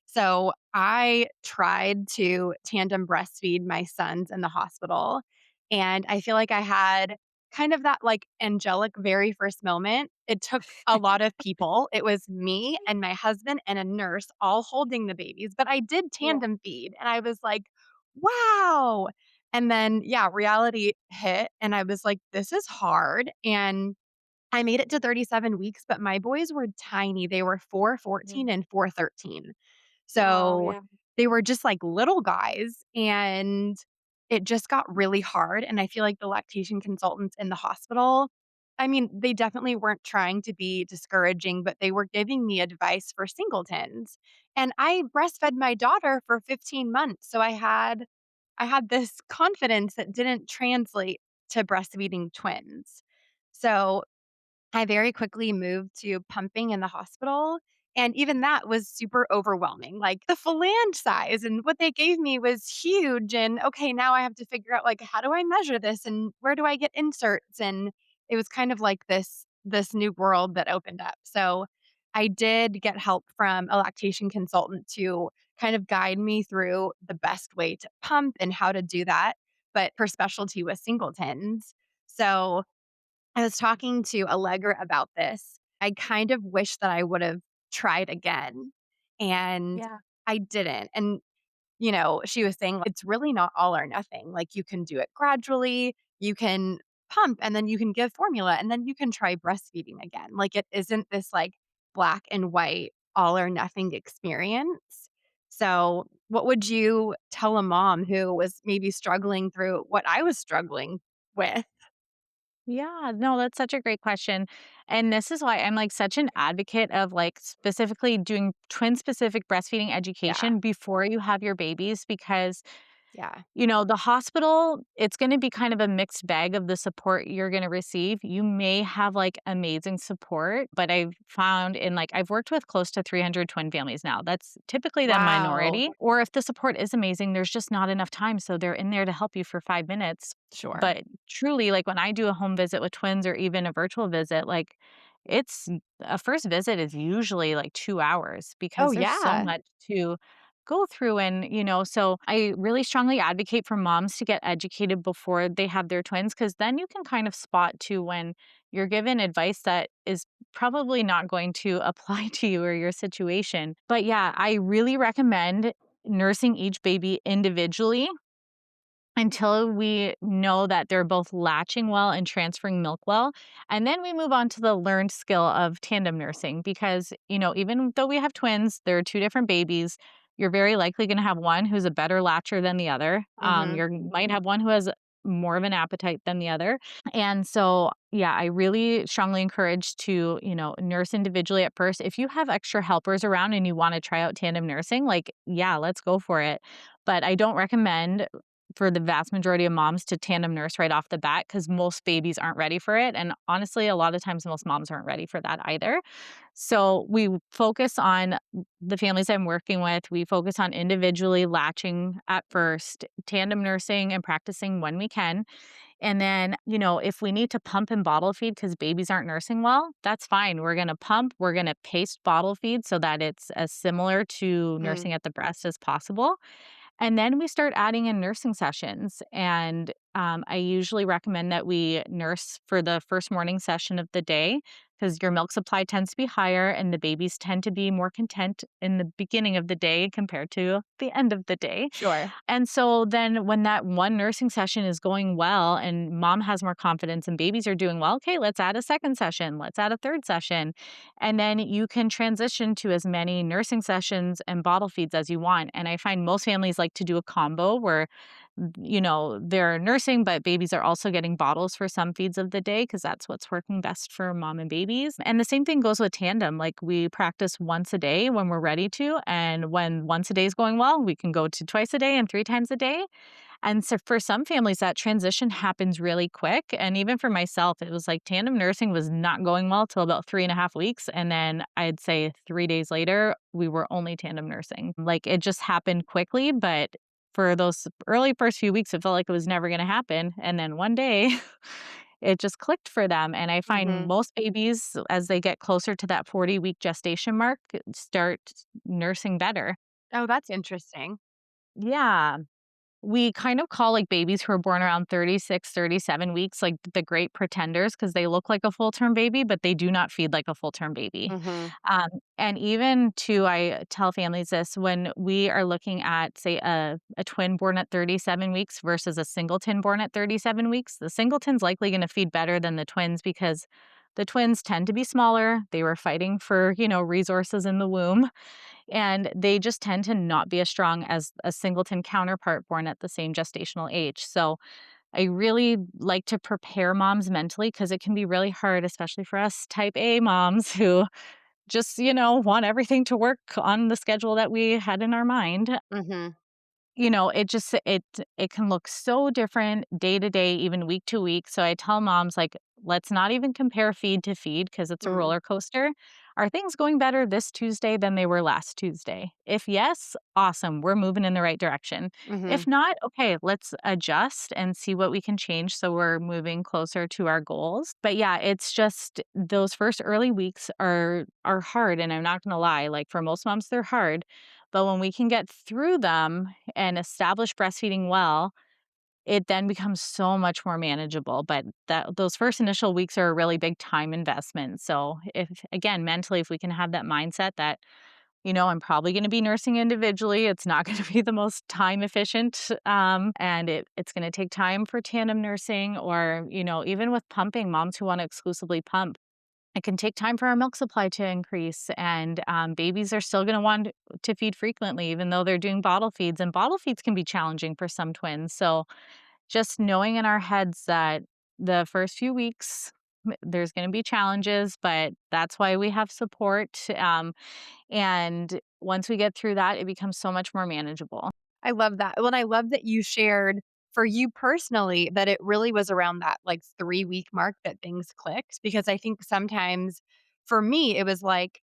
Speaker 2: So I tried to tandem breastfeed my sons in the hospital. And I feel like I had kind of that like angelic very first moment. It took a lot of people. It was me and my husband and a nurse all holding the babies, but I did
Speaker 1: Yeah.
Speaker 2: tandem feed and I was like, wow. And then, yeah, reality hit. And I was like, this is hard. And I made it to 37 weeks, but my boys were tiny. They were 4'14"
Speaker 1: Mm.
Speaker 2: and 4'13".
Speaker 1: Wow,
Speaker 2: So
Speaker 1: yeah.
Speaker 2: they were just like little guys, and it just got really hard. And I feel like the lactation consultants in the hospital, I mean, they definitely weren't trying to be discouraging, but they were giving me advice for singletons. And I breastfed my daughter for 15 months. So I had this confidence that didn't translate to breastfeeding twins. So I very quickly moved to pumping in the hospital, and even that was super overwhelming. Like, the flange size and what they gave me was huge, and, okay, now I have to figure out, like, how do I measure this, and where do I get inserts, and it was kind of like this new world that opened up. So, I did get help from a lactation consultant to kind of guide me through the best way to pump and how to do that, but her specialty was singletons. So I was talking to Allegra about this. I kind of wish that I would have tried again, and
Speaker 1: Yeah.
Speaker 2: I didn't. And, you know, she was saying, like, it's really not all or nothing. Like, you can do it gradually, you can pump, and then you can give formula, and then you can try breastfeeding again. Like, it isn't this like black and white, all or nothing experience. So, what would you tell a mom who was maybe struggling through what I was struggling with?
Speaker 1: Yeah, no, that's such a great question. And this is why I'm like such an advocate of like specifically doing twin specific breastfeeding
Speaker 2: Yeah.
Speaker 1: education before you have your babies because
Speaker 2: Yeah.
Speaker 1: the hospital, it's gonna be kind of a mixed bag of the support you're gonna receive. You may have, like, amazing support, but I've found I've worked with close to 300 twin families now. That's typically the
Speaker 2: Wow.
Speaker 1: minority, or if the support is amazing, there's just not enough time, so they're in there to help you for 5 minutes.
Speaker 2: Sure.
Speaker 1: But truly, like, when I do a home visit with twins or even a virtual visit, like, it's a first visit is usually, like, 2 hours
Speaker 2: Oh,
Speaker 1: because there's so
Speaker 2: yeah.
Speaker 1: much to go through so I really strongly advocate for moms to get educated before they have their twins because then you can kind of spot too when you're given advice that is probably not going to apply to you or your situation. But yeah, I really recommend nursing each baby individually until we know that they're both latching well and transferring milk well. And then we move on to the learned skill of tandem nursing because, even though we have twins, they're two different babies. You're very likely going to have one who's a better latcher than the other.
Speaker 2: Mhm.
Speaker 1: You might have one who has more of an appetite than the other. And so, yeah, I really strongly encourage to, nurse individually at first. If you have extra helpers around and you want to try out tandem nursing, like, yeah, let's go for it. But I don't recommend for the vast majority of moms to tandem nurse right off the bat because most babies aren't ready for it. And honestly, a lot of times most moms aren't ready for that either. So we focus on the families I'm working with. We focus on individually latching at first, tandem nursing and practicing when we can. And then, if we need to pump and bottle feed because babies aren't nursing well, that's fine. We're going to pump, we're going to paste bottle feed so that it's as similar to
Speaker 2: Mm,
Speaker 1: nursing at the breast as possible. And then we start adding in nursing sessions. And I usually recommend that we nurse for the first morning session of the day because your milk supply tends to be higher and the babies tend to be more content in the beginning of the day compared to the end of the day.
Speaker 2: sure.
Speaker 1: And so then when that one nursing session is going well and mom has more confidence and babies are doing well, okay, let's add a second session, let's add a third session. And then you can transition to as many nursing sessions and bottle feeds as you want. And I find most families like to do a combo where, they're nursing, but babies are also getting bottles for some feeds of the day because that's what's working best for mom and babies. And the same thing goes with tandem. Like we practice once a day when we're ready to. And when once a day is going well, we can go to twice a day and 3 times a day. And so for some families, that transition happens really quick. And even for myself, it was like tandem nursing was not going well till about 3.5 weeks. And then I'd say 3 days later, we were only tandem nursing. Like it just happened quickly. But for those early first few weeks, it felt like it was never going to happen. And then one day, it just clicked for them. And I find
Speaker 2: Hmm.
Speaker 1: most babies, as they get closer to that 40-week gestation mark, start nursing better.
Speaker 2: Oh, that's interesting.
Speaker 1: Yeah. We kind of call, like, babies who are born around 36, 37 weeks, like, the great pretenders because they look like a full-term baby, but they do not feed like a full-term baby.
Speaker 2: Hmm.
Speaker 1: Um, and even too, I tell families this, when we are looking at, say, a twin born at 37 weeks versus a singleton born at 37 weeks, the singleton's likely gonna feed better than the twins because the twins tend to be smaller. They were fighting for, resources in the womb. And they just tend to not be as strong as a singleton counterpart born at the same gestational age. So I really like to prepare moms mentally because it can be really hard, especially for us type A moms who just, want everything to work on the schedule that we had in our mind.
Speaker 2: Hmm.
Speaker 1: It can look so different day to day, even week to week. So I tell moms, like, let's not even compare feed to feed because it's a
Speaker 2: Mm.
Speaker 1: roller coaster. Are things going better this Tuesday than they were last Tuesday? If yes, awesome, we're moving in the right direction.
Speaker 2: Hmm.
Speaker 1: If not, okay, let's adjust and see what we can change so we're moving closer to our goals. But yeah, it's just those first early weeks are hard, and I'm not going to lie, like for most moms they're hard. But when we can get through them and establish breastfeeding well, it then becomes so much more manageable. But those first initial weeks are a really big time investment. So if again, mentally, if we can have that mindset that, I'm probably going to be nursing individually. It's not going to be the most time efficient. And it's going to take time for tandem nursing or, even with pumping, moms who want to exclusively pump. It can take time for our milk supply to increase, and babies are still going to want to feed frequently, even though they're doing bottle feeds. And bottle feeds can be challenging for some twins. So, just knowing in our heads that the first few weeks, there's going to be challenges, but that's why we have support. And once we get through that, it becomes so much more manageable.
Speaker 2: I love that. Well, and I love that you shared for you personally that it really was around that like 3 week mark that things clicked. Because I think sometimes for me, it was like,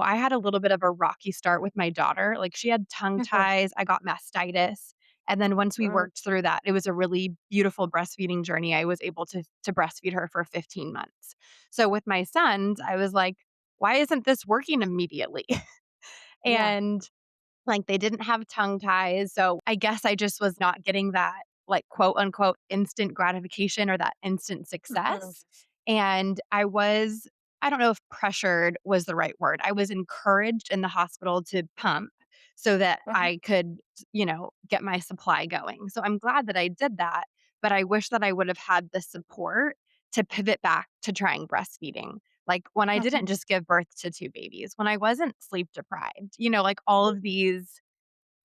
Speaker 2: I had a little bit of a rocky start with my daughter. Like she had tongue ties, I got mastitis. And then once we
Speaker 1: Mm,
Speaker 2: worked through that, it was a really beautiful breastfeeding journey. I was able to breastfeed her for 15 months. So with my sons, I was like, why isn't this working immediately?
Speaker 1: yeah.
Speaker 2: And like, they didn't have tongue ties, so I guess I just was not getting that, like, quote, unquote, "instant gratification" or that instant
Speaker 1: Mhm,
Speaker 2: success, and I don't know if pressured was the right word. I was encouraged in the hospital to pump so that
Speaker 1: mhm,
Speaker 2: I could, get my supply going, so I'm glad that I did that, but I wish that I would have had the support to pivot back to trying breastfeeding. Like, when I
Speaker 1: mhm,
Speaker 2: didn't just give birth to 2 babies, when I wasn't sleep deprived, like, all of these.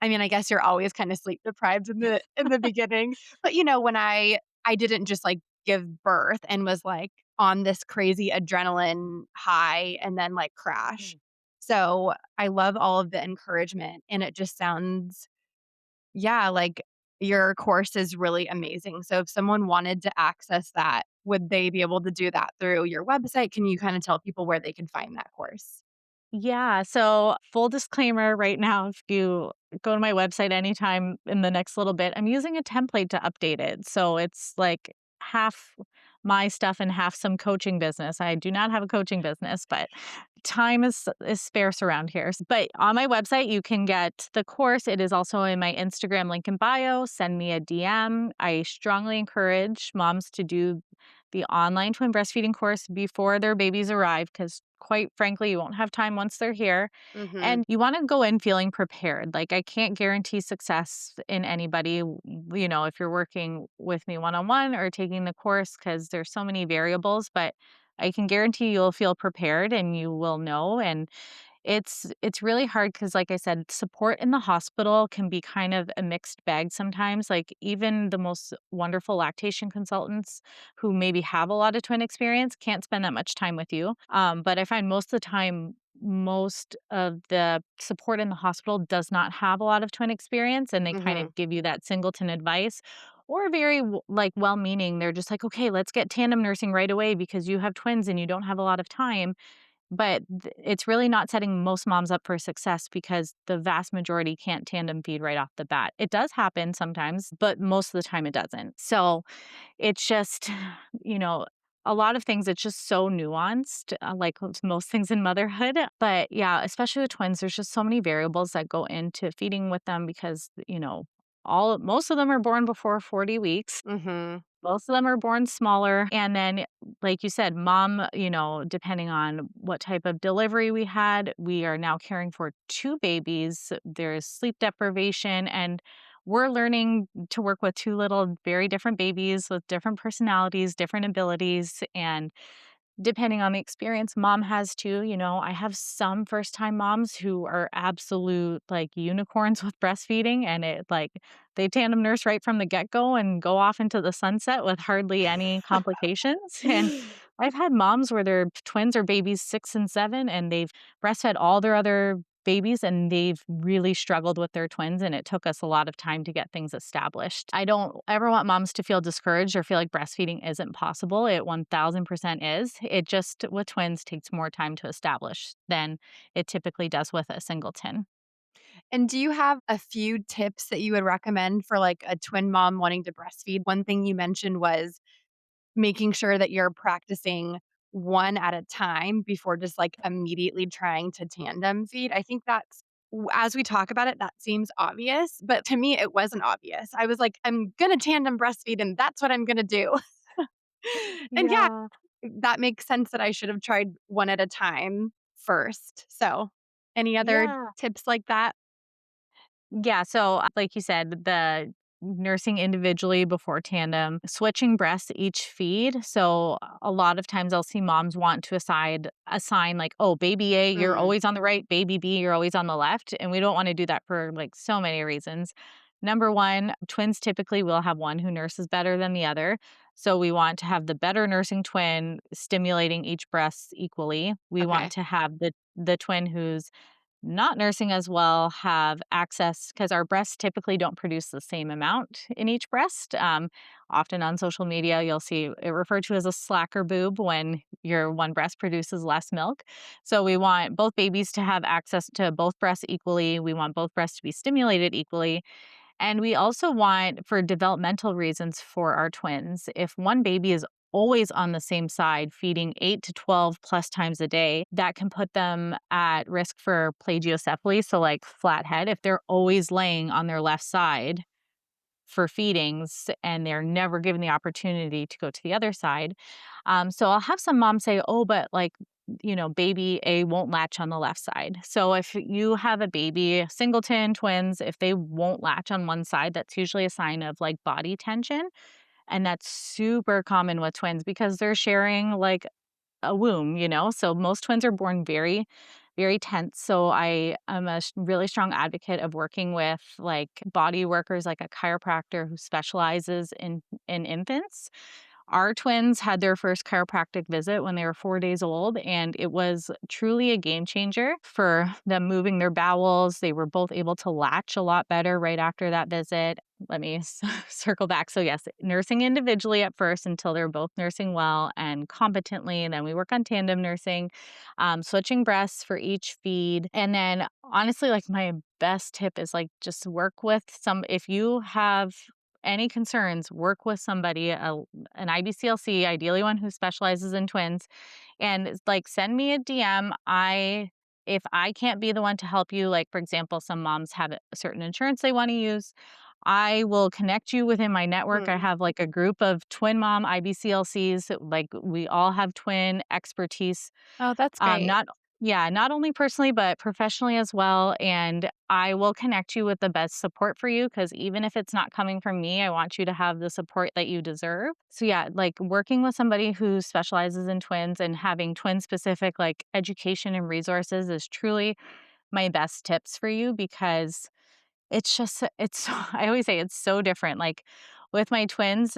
Speaker 2: I mean, I guess you're always kinda sleep deprived in the beginning, but, when I didn't just, like, give birth and was, like, on this crazy adrenaline high and then, like, crash.
Speaker 1: mhm.
Speaker 2: So, I love all of the encouragement, and it just sounds, yeah, like, your course is really amazing. So if someone wanted to access that, would they be able to do that through your website? Can you kind of tell people where they can find that course?
Speaker 1: Yeah, so full disclaimer right now, if you go to my website anytime in the next little bit, I'm using a template to update it. So it's like half my stuff and half some coaching business. I do not have a coaching business, but time is scarce around here. But on my website, you can get the course. It is also in my Instagram link in bio. Send me a DM. I strongly encourage moms to do the online twin breastfeeding course before their babies arrive because quite frankly, you won't have time once they're here.
Speaker 2: Mhm.
Speaker 1: And you want to go in feeling prepared. Like, I can't guarantee success in anybody, if you're working with me one on one or taking the course, because there's so many variables, but I can guarantee you'll feel prepared and you will know. And it's really hard because, like I said, support in the hospital can be kind of a mixed bag sometimes. Like, even the most wonderful lactation consultants who maybe have a lot of twin experience can't spend that much time with you. But I find most of the time, most of the support in the hospital does not have a lot of twin experience, and they kind
Speaker 2: Mhm.
Speaker 1: of give you that singleton advice or very like well-meaning. They're just like, "Okay, let's get tandem nursing right away because you have twins and you don't have a lot of time." But it's really not setting most moms up for success because the vast majority can't tandem feed right off the bat. It does happen sometimes, but most of the time it doesn't. So it's just, you know, a lot of things, it's just so nuanced, like with most things in motherhood. But yeah, especially with twins, there's just so many variables that go into feeding with them because, most of them are born before 40 weeks.
Speaker 2: Mhm.
Speaker 1: Most of them are born smaller. And then, like you said, mom, depending on what type of delivery we had, we are now caring for two babies. There's sleep deprivation, and we're learning to work with two little, very different babies with different personalities, different abilities. And depending on the experience mom has too, I have some first-time moms who are absolute, like, unicorns with breastfeeding, and they tandem nurse right from the get-go and go off into the sunset with hardly any complications, and I've had moms where their twins are babies 6 and 7, and they've breastfed all their other babies, and they've really struggled with their twins, and it took us a lot of time to get things established. I don't ever want moms to feel discouraged or feel like breastfeeding isn't possible. It 1000% is. It just, with twins, takes more time to establish than it typically does with a singleton.
Speaker 2: And do you have a few tips that you would recommend for, like, a twin mom wanting to breastfeed? One thing you mentioned was making sure that you're practicing one at a time before just, like, immediately trying to tandem feed. I think that's as we talk about it, that seems obvious, but to me, it wasn't obvious. I was like, "I'm gonna tandem breastfeed, and that's what I'm gonna do." And yeah,
Speaker 1: Yeah.
Speaker 2: that makes sense that I should have tried one at a time first. So, any other
Speaker 1: Yeah.
Speaker 2: tips like that?
Speaker 1: Yeah, so, like you said, the nursing individually before tandem, switching breasts each feed. So, a lot of times I'll see moms want to assign like, "Oh, baby A, you're
Speaker 2: Mm,
Speaker 1: always on the right, baby B, you're always on the left," and we don't wanna do that for, like, so many reasons. Number 1, twins typically will have one who nurses better than the other, so we want to have the better nursing twin stimulating each breast equally. We want
Speaker 2: okay.
Speaker 1: to have the twin who's not nursing as well have access because our breasts typically don't produce the same amount in each breast. Often on social media, you'll see it referred to as a slacker boob when your one breast produces less milk. So we want both babies to have access to both breasts equally. We want both breasts to be stimulated equally. And we also want, for developmental reasons for our twins, if one baby is always on the same side, feeding 8 to 12 plus times a day, that can put them at risk for plagiocephaly, so like flat head. If they're always laying on their left side for feedings and they're never given the opportunity to go to the other side. So I'll have some moms say, oh, but like, baby A won't latch on the left side. So if you have a baby, singleton, twins, if they won't latch on one side, that's usually a sign of like body tension. And that's super common with twins because they're sharing like a womb, So most twins are born very, very tense. So I am a really strong advocate of working with like body workers, like a chiropractor who specializes in infants. Our twins had their first chiropractic visit when they were 4 days old, and it was truly a game changer for them moving their bowels. They were both able to latch a lot better right after that visit. Let me circle back. So, yes, nursing individually at first until they're both nursing well and competently. And then we work on tandem nursing, switching breasts for each feed. And then, honestly, like my best tip is like just work with if you have any concerns, work with somebody, an IBCLC, ideally one who specializes in twins, and like send me a DM. If I can't be the one to help you, like for example, some moms have a certain insurance they want to use, I will connect you within my network. I
Speaker 2: Mm.
Speaker 1: have like a group of twin mom IBCLCs. Like we all have twin expertise,
Speaker 2: Oh, that's great.
Speaker 1: not yeah, not only personally, but professionally as well, and I will connect you with the best support for you. Because even if it's not coming from me, I want you to have the support that you deserve. So, yeah, like, working with somebody who specializes in twins and having twin-specific, like, education and resources is truly my best tips for you because it's so I always say it's so different, like, with my twins,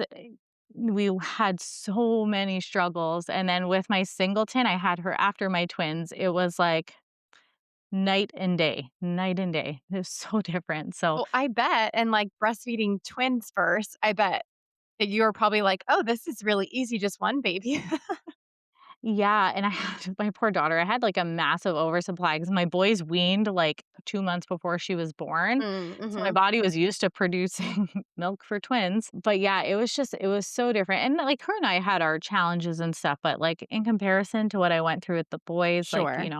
Speaker 1: we had so many struggles, and then with my singleton, I had her after my twins, it was like night and day, night and day. It was so different, so
Speaker 2: Well, I bet, and, like, breastfeeding twins first, I bet that you were probably like, "Oh, this is really easy, just 1 baby."
Speaker 1: yeah, and I had my poor daughter, I had, like, a massive oversupply because my boys weaned, like, 2 months before she was born,
Speaker 2: Mm,
Speaker 1: so my
Speaker 2: mhm.
Speaker 1: body was used to producing milk for twins, but yeah, it was so different, and, like, her and I had our challenges and stuff, but, like, in comparison to what I went through with the boys, like,
Speaker 2: Sure.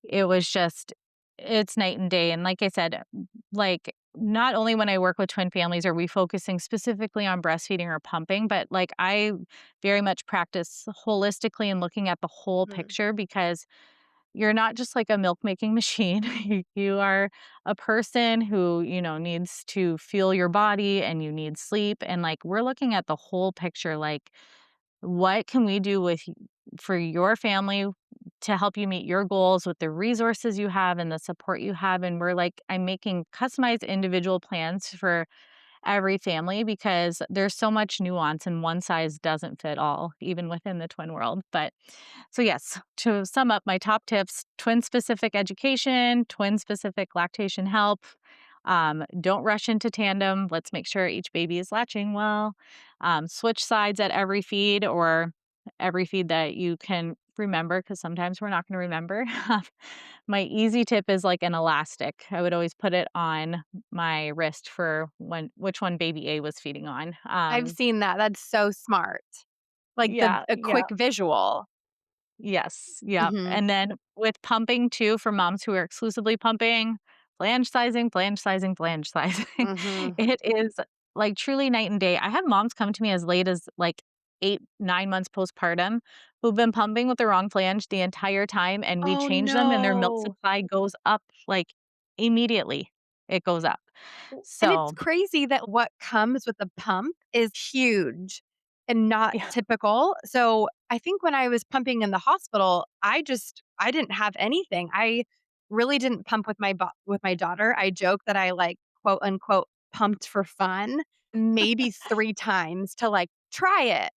Speaker 1: it was just it's night and day, and like I said, like, not only when I work with twin families are we focusing specifically on breastfeeding or pumping, but, like, I very much practice holistically and looking at the whole
Speaker 2: Mm.
Speaker 1: picture because you're not just like a milk making machine. You are a person who, needs to feel your body and you need sleep, and, like, we're looking at the whole picture, like, what can we do for your family to help you meet your goals with the resources you have and the support you have? And I'm making customized individual plans for every family because there's so much nuance and one size doesn't fit all, even within the twin world. But so, yes, to sum up my top tips: twin specific education, twin specific lactation help. Don't rush into tandem. Let's make sure each baby is latching well. Switch sides at every feed or every feed that you can remember because sometimes we're not going to remember. My easy tip is like an elastic. I would always put it on my wrist for which one baby A was feeding on.
Speaker 2: I've seen that, that's so smart. Like,
Speaker 1: Yeah,
Speaker 2: a
Speaker 1: yeah.
Speaker 2: quick visual.
Speaker 1: Yes, yep,
Speaker 2: Mhm,
Speaker 1: and then with pumping too, for moms who are exclusively pumping, flange sizing, flange sizing, flange sizing.
Speaker 2: mhm.
Speaker 1: It is, like, truly night and day. I have moms come to me as late as, like, 8, 9 months postpartum who've been pumping with the wrong flange the entire time, and we
Speaker 2: Oh,
Speaker 1: change them, and their milk
Speaker 2: no.
Speaker 1: supply goes up, like, immediately. It goes up.
Speaker 2: And it's
Speaker 1: So,
Speaker 2: crazy that what comes with a pump is huge and not
Speaker 1: yeah.
Speaker 2: typical. So, I think when I was pumping in the hospital, I didn't have anything. I really didn't pump with with my daughter. I joke that I, like, quote unquote pumped for fun maybe 3 times to, like, try it.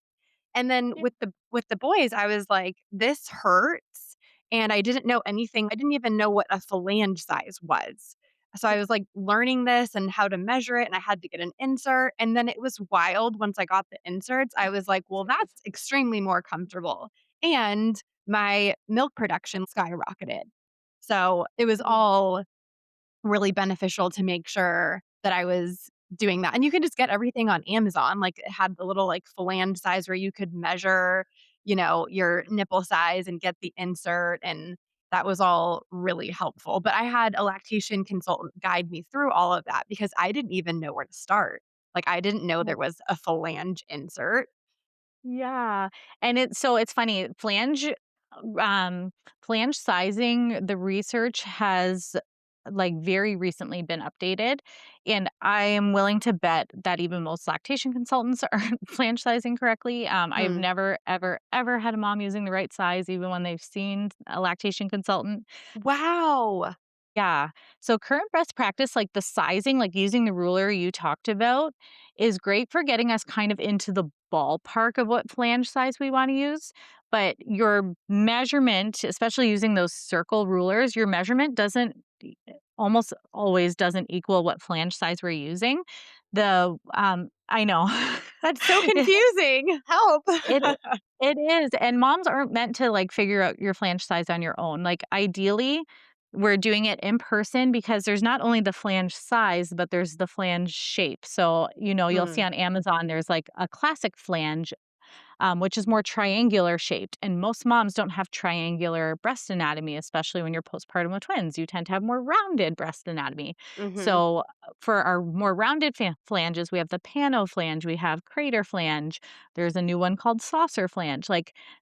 Speaker 2: And then with the boys, I was like, "This hurts," and I didn't know anything. I didn't even know what a phalange size was. So I was, like, learning this and how to measure it, and I had to get an insert, and then it was wild once I got the inserts. I was like, "Well, that's extremely more comfortable," and my milk production skyrocketed. So it was all really beneficial to make sure that I was doing that. And you can just get everything on Amazon. Like, it had the little, like, phalange size where you could measure, your nipple size and get the insert, and that was all really helpful. But I had a lactation consultant guide me through all of that because I didn't even know where to start. Like, I didn't know there was a phalange insert.
Speaker 1: Yeah, and it's funny, flange sizing, the research has, like, very recently been updated, and I am willing to bet that even most lactation consultants aren't flange sizing correctly. I've
Speaker 2: Mm.
Speaker 1: never, ever, ever had a mom using the right size even when they've seen a lactation consultant.
Speaker 2: Wow.
Speaker 1: Yeah. So current best practice, like the sizing, like using the ruler you talked about, is great for getting us kind of into the ballpark of what flange size we want to use. But your measurement, especially using those circle rulers, your measurement doesn't almost always doesn't equal what flange size we're using. I know.
Speaker 2: That's so confusing. Help.
Speaker 1: It it is, and moms aren't meant to, like, figure out your flange size on your own. Like, ideally, we're doing it in person because there's not only the flange size, but there's the flange shape. So, you'll see
Speaker 2: Mm,
Speaker 1: on Amazon, there's, like, a classic flange, which is more triangular shaped. And most moms don't have triangular breast anatomy, especially when you're postpartum with twins. You tend to have more rounded breast anatomy.
Speaker 2: mhm.
Speaker 1: So, for our more rounded flanges, we have the pano flange, we have crater flange. There's a new one called saucer flange.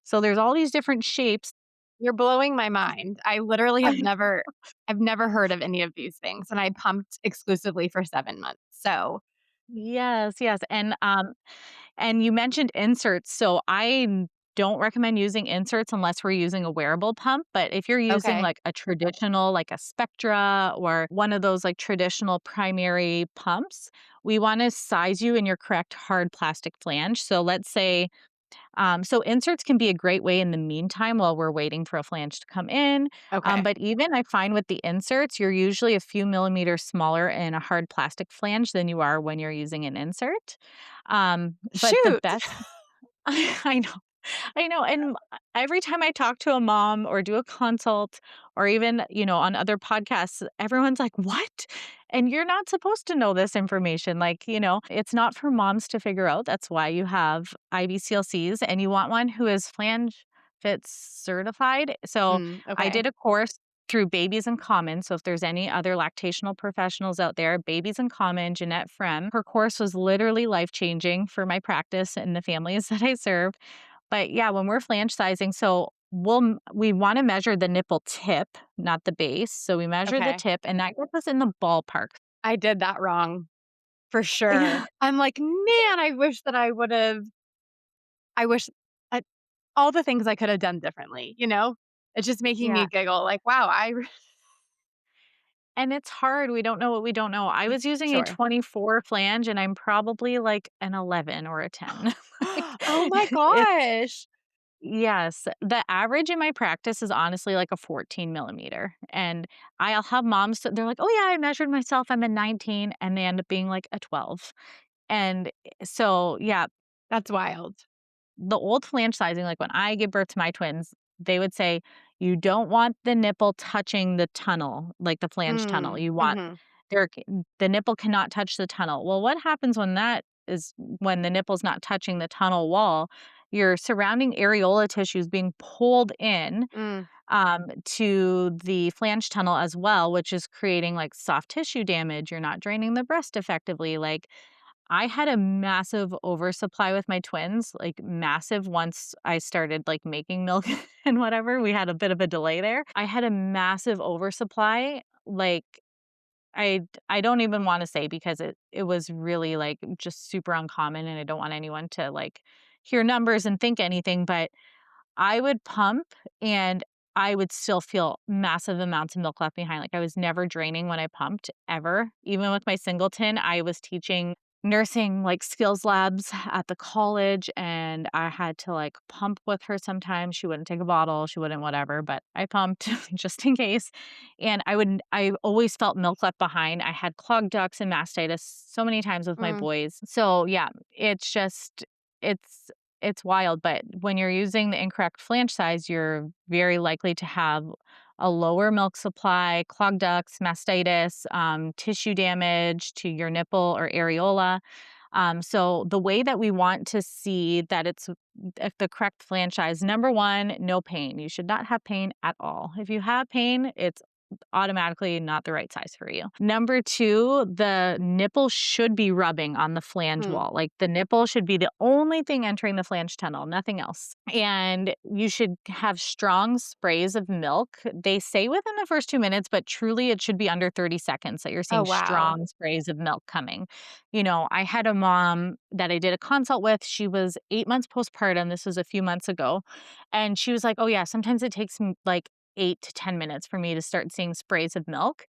Speaker 1: So there's all these different shapes.
Speaker 2: You're blowing my mind. I literally I've never heard of any of these things, and I pumped exclusively for 7 months. So,
Speaker 1: Yes, yes. And you mentioned inserts, so I don't recommend using inserts unless we're using a wearable pump, but if you're using,
Speaker 2: okay.
Speaker 1: like, a traditional, like a Spectra or one of those, like, traditional primary pumps, we wanna size you in your correct hard plastic flange. So let's say so inserts can be a great way in the meantime while we're waiting for a flange to come in.
Speaker 2: Okay.
Speaker 1: But even I find with the inserts, you're usually a few millimeters smaller in a hard plastic flange than you are when you're using an insert. But the
Speaker 2: Shoot.
Speaker 1: best I know. I know, and every time I talk to a mom or do a consult or even, on other podcasts, everyone's like, "What?" And you're not supposed to know this information. Like, it's not for moms to figure out. That's why you have IBCLCs and you want one who is flange fit certified. So, I
Speaker 2: Okay.
Speaker 1: did a course through Babies in Common. So if there's any other lactational professionals out there, Babies in Common, Jeanette Frem, her course was literally life-changing for my practice and the families that I serve. But yeah, when we're flange sizing, so we wanna measure the nipple tip, not the base. So we measure the
Speaker 2: Okay.
Speaker 1: tip, and that gets us in the ballpark.
Speaker 2: I did that wrong for sure.
Speaker 1: Yeah.
Speaker 2: I'm like, "Man, I wish that I wish I all the things I could have done differently," you know? It's just making
Speaker 1: Yeah,
Speaker 2: me giggle like, "Wow,
Speaker 1: and it's hard, we don't know what we don't know. I was using a
Speaker 2: Sure.
Speaker 1: 24 flange, and I'm probably like an 11 or a 10. Like,
Speaker 2: Oh my
Speaker 1: it's
Speaker 2: gosh.
Speaker 1: yes, the average in my practice is honestly like a 14 millimeter, and I'll have moms, they're like, "Oh, yeah, I measured myself, I'm a 19," and they end up being like a 12. And so, yeah,
Speaker 2: That's wild.
Speaker 1: the old flange sizing, like when I gave birth to my twins, they would say, "You don't want the nipple touching the tunnel, like the flange tunnel. You want
Speaker 2: Mhm.
Speaker 1: there c the nipple cannot touch the tunnel." Well, what happens when the nipple's not touching the tunnel wall, your surrounding areola tissue is being pulled in,
Speaker 2: Mm,
Speaker 1: to the flange tunnel as well, which is creating, like, soft tissue damage. You're not draining the breast effectively, like, I had a massive oversupply with my twins, like, massive once I started, like, making milk and whatever, we had a bit of a delay there. I had a massive oversupply, like, I don't even wanna say because it was really, like, just super uncommon, and I don't want anyone to, like, hear numbers and think anything, but I would pump and I would still feel massive amounts of milk left behind. Like, I was never draining when I pumped ever. Even with my singleton, I was teaching nursing, like, skills labs at the college, and I had to, like, pump with her sometimes. She wouldn't take a bottle, she wouldn't whatever, but I pumped just in case. And I always felt milk left behind. I had clogged ducts and mastitis so many times with my
Speaker 2: mm,
Speaker 1: boys. So, yeah, it's it's wild, but when you're using the incorrect flange size, you're very likely to have a lower milk supply, clogged ducts, mastitis, tissue damage to your nipple or areola. So the way that we want to see that it's if the correct flange size, number one, no pain. You should not have pain at all. If you have pain, it's automatically not the right size for you. Number 2, the nipple should be rubbing on the flange
Speaker 2: hmm.
Speaker 1: wall. Like, the nipple should be the only thing entering the flange tunnel, nothing else. And you should have strong sprays of milk. They say within the first 2 minutes, but truly it should be under 30 seconds that you're
Speaker 2: Oh,
Speaker 1: seeing
Speaker 2: wow.
Speaker 1: strong sprays of milk coming. I had a mom that I did a consult with. She was 8 months postpartum. This was a few months ago. And she was like, "Oh, yeah, sometimes it takes like 8 to 10 minutes for me to start seeing sprays of milk.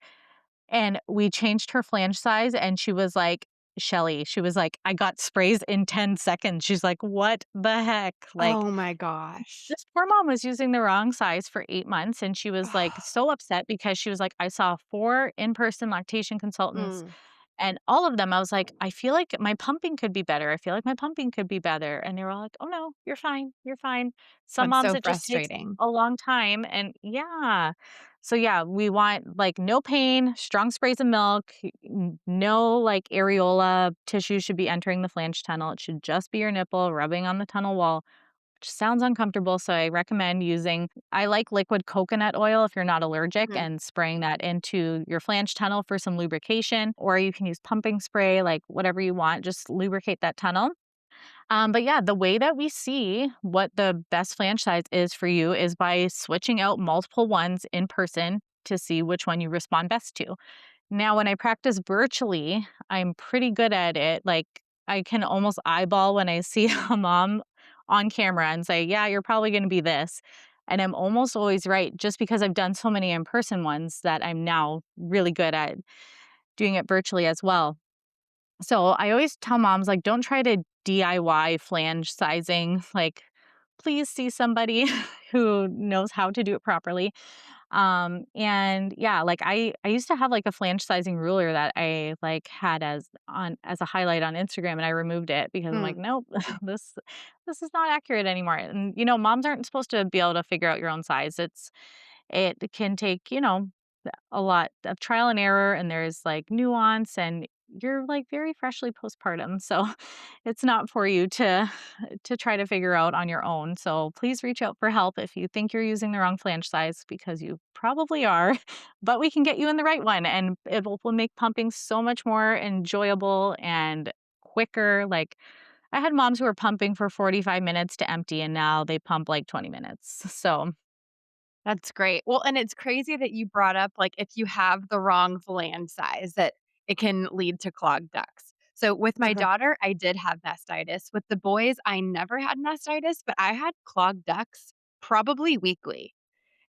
Speaker 1: And we changed her flange size, and she was like, "Shelly," she was like, "I got sprays in 10 seconds." She's like, "What the heck?" Like,
Speaker 2: Oh my gosh.
Speaker 1: this poor mom was using the wrong size for 8 months, and she was, like, so upset because she was like, "I saw 4 in-person lactation consultants,
Speaker 2: Mm.
Speaker 1: and all of them, I was like, I feel like my pumping could be better. I feel like my pumping could be better." And they were all like, "Oh, no, you're fine. You're fine." Some
Speaker 2: That's
Speaker 1: moms,
Speaker 2: so
Speaker 1: it just takes
Speaker 2: frustrating.
Speaker 1: a long time, and yeah. So, yeah, we want, like, no pain, strong sprays of milk, no, like, areola tissue should be entering the flange tunnel. It should just be your nipple rubbing on the tunnel wall, which sounds uncomfortable, so I recommend using I like liquid coconut oil if you're not allergic
Speaker 2: Mhm.
Speaker 1: and spraying that into your flange tunnel for some lubrication, or you can use pumping spray, like, whatever you want, just lubricate that tunnel. But yeah, the way that we see what the best flange size is for you is by switching out multiple ones in person to see which one you respond best to. Now, when I practice virtually, I'm pretty good at it. Like, I can almost eyeball when I see a mom on camera and say, "Yeah, you're probably gonna be this." And I'm almost always right just because I've done so many in-person ones that I'm now really good at doing it virtually as well. So, I always tell moms, like, don't try to DIY flange sizing. Like, please see somebody who knows how to do it properly. And yeah, like I used to have like a flange sizing ruler that I like had as a highlight on Instagram, and I removed it because I'm like,
Speaker 2: Mm.
Speaker 1: nope, this is not accurate anymore. And moms aren't supposed to be able to figure out your own size. It can take, a lot of trial and error, and there's like nuance, and you're like very freshly postpartum. So it's not for you to try to figure out on your own. So please reach out for help if you think you're using the wrong flange size, because you probably are, but we can get you in the right one, and will make pumping so much more enjoyable and quicker. Like, I had moms who were pumping for 45 minutes to empty, and now they pump like 20 minutes. So,
Speaker 2: That's great. Well, and it's crazy that you brought up, like, if you have the wrong gland size, that it can lead to clogged ducts. So with my
Speaker 1: uh
Speaker 2: daughter, I did have mastitis. With the boys, I never had mastitis, but I had clogged ducts probably weekly.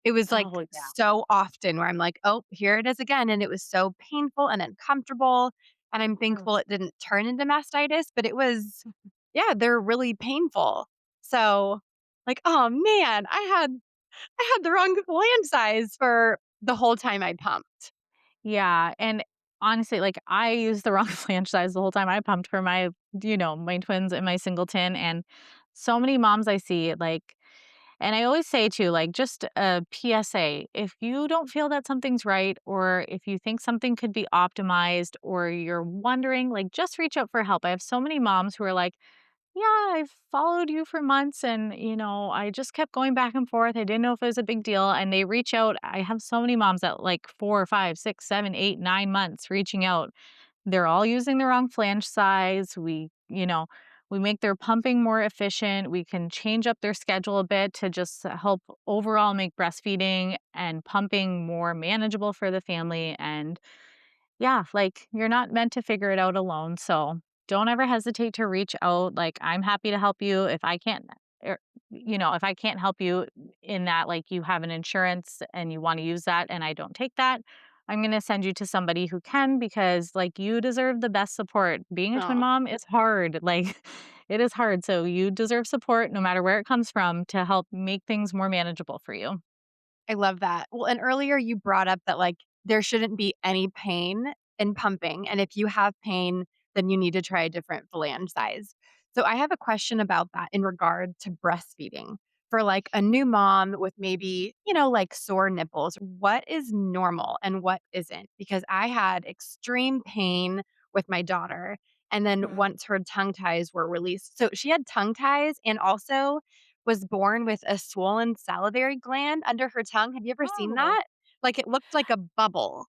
Speaker 2: It was, like,
Speaker 1: oh yeah.
Speaker 2: so often where I'm like, "Oh, here it is again," and it was so painful and uncomfortable, and I'm
Speaker 1: Mm.
Speaker 2: thankful it didn't turn into mastitis, but it was yeah, they're really painful. So, like, "Oh, man, I had the wrong gland size for the whole time I pumped."
Speaker 1: Yeah, and honestly, like, I used the wrong flange size the whole time I pumped for my twins and my singleton, and so many moms I see, like, and I always say too, like, just a PSA, if you don't feel that something's right, or if you think something could be optimized, or you're wondering, like, just reach out for help. I have so many moms who are like, "Yeah, I've followed you for months, and, I just kept going back and forth. I didn't know if it was a big deal." And they reach out. I have so many moms at like 4, 5, 6, 7, 8, 9 months reaching out. They're all using the wrong flange size. We make their pumping more efficient. We can change up their schedule a bit to just help overall make breastfeeding and pumping more manageable for the family. And yeah, like, you're not meant to figure it out alone, so don't ever hesitate to reach out. Like, I'm happy to help you if I can't, er, if I can't help you in that, like, you have an insurance and you wanna use that and I don't take that, I'm gonna send you to somebody who can, because, like, you deserve the best support. Being a twin
Speaker 2: Oh,
Speaker 1: mom is hard, like, it is hard, so you deserve support no matter where it comes from to help make things more manageable for you.
Speaker 2: I love that. Well, and earlier you brought up that, like, there shouldn't be any pain in pumping, and if you have pain, then you need to try a different flange size. So I have a question about that in regard to breastfeeding. For, like, a new mom with maybe, like, sore nipples, what is normal and what isn't? Because I had extreme pain with my daughter, and then
Speaker 1: Mm.
Speaker 2: once her tongue ties were released, so she had tongue ties and also was born with a swollen salivary gland under her tongue. Have you ever seen
Speaker 1: Oh.
Speaker 2: that? Like, it looked like a bubble.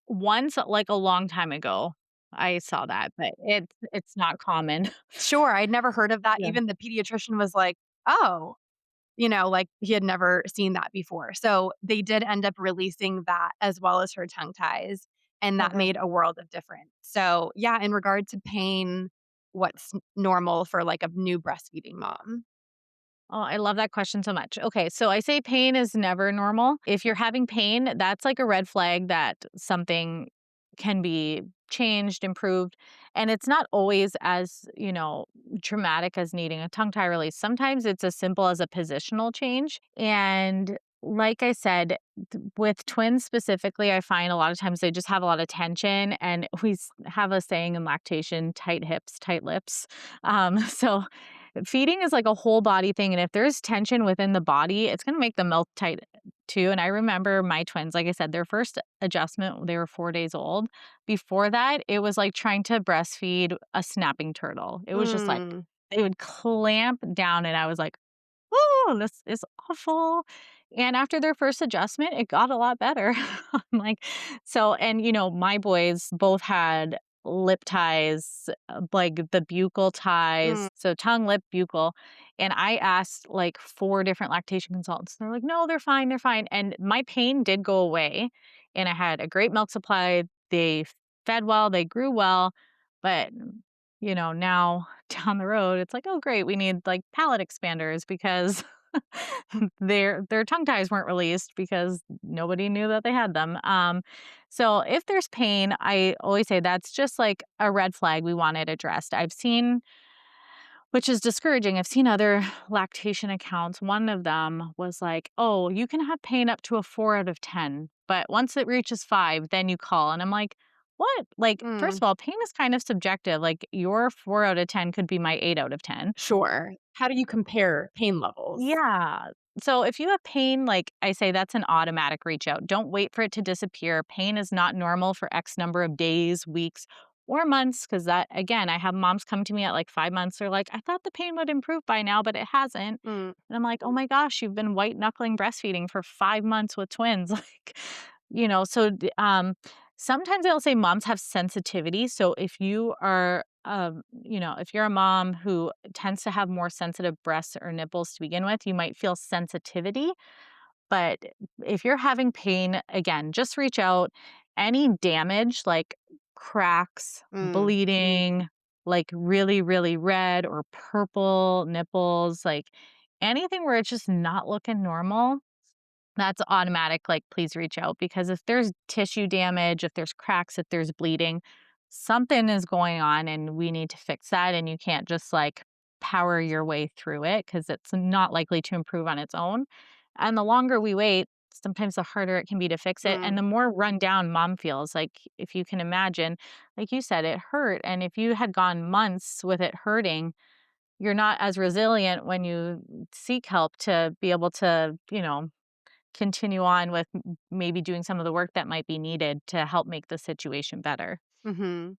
Speaker 1: Once, like, a long time ago, I saw that, but it's not common.
Speaker 2: Sure, I'd never heard of that.
Speaker 1: Yeah.
Speaker 2: Even the pediatrician was like, "Oh," like, he had never seen that before. So, they did end up releasing that as well as her tongue ties, and that
Speaker 1: Uh-huh.
Speaker 2: made a world of difference. So, yeah, in regard to pain, what's normal for, like, a new breastfeeding mom?
Speaker 1: Oh, I love that question so much. Okay, so I say pain is never normal. If you're having pain, that's like a red flag that something can be changed, improved. And it's not always as, traumatic as needing a tongue tie release. Sometimes it's as simple as a positional change. And like I said, with twins specifically, I find a lot of times they just have a lot of tension. And have a saying in lactation, tight hips, tight lips. So feeding is like a whole body thing, and if there's tension within the body, it's gonna make the milk tight too, and I remember my twins, like I said, their first adjustment, they were 4 days old. Before that, it was like trying to breastfeed a snapping turtle. It was just like
Speaker 2: Mm,
Speaker 1: they would clamp down, and I was like, "Oh, this is awful." And after their first adjustment, it got a lot better. I'm like and, my boys both had lip ties, like the buccal
Speaker 2: mm,
Speaker 1: ties, so tongue, lip, buccal, and I asked, like, 4 different lactation consultants. They're like, "No, they're fine, they're fine." And my pain did go away, and I had a great milk supply. They fed well, they grew well, but now down the road, it's like, "Oh, great, we need, like, palate expanders," because their tongue ties weren't released because nobody knew that they had them. So if there's pain, I always say that's just like a red flag we want it addressed. I've seen which is discouraging. I've seen other lactation accounts. One of them was like, "Oh, you can have pain up to a 4 out of 10, but once it reaches 5, then you call." And I'm like, "What?" Like, first
Speaker 2: mm.
Speaker 1: of all, pain is kind of subjective. Like, your 4 out of 10 could be my 8 out of 10.
Speaker 2: Sure. How do you compare pain levels?
Speaker 1: Yeah. So if you have pain, like I say, that's an automatic reach out. Don't wait for it to disappear. Pain is not normal for X number of days, weeks, or months. Cause that, again, I have moms come to me at like 5 months. They're like, I thought the pain would improve by now, but it hasn't.
Speaker 2: Mm,
Speaker 1: And I'm like, oh my gosh, you've been white knuckling breastfeeding for 5 months with twins. Like, sometimes I'll say moms have sensitivity. So if you are, if you're a mom who tends to have more sensitive breasts or nipples to begin with, you might feel sensitivity. But if you're having pain, again, just reach out. Any damage like cracks,
Speaker 2: mm,
Speaker 1: bleeding, like really, really red or purple nipples, like anything where it's just not looking normal, that's automatic, like, please reach out because if there's tissue damage, if there's cracks, if there's bleeding, something is going on and we need to fix that. And you can't just like power your way through it because it's not likely to improve on its own. And the longer we wait, sometimes the harder it can be to fix it. And
Speaker 2: mm,
Speaker 1: the more run down mom feels. Like, if you can imagine, like you said, it hurt. And if you had gone months with it hurting, you're not as resilient when you seek help to be able to, continue on with maybe doing some of the work that might be needed to help make the situation better.
Speaker 2: mhm.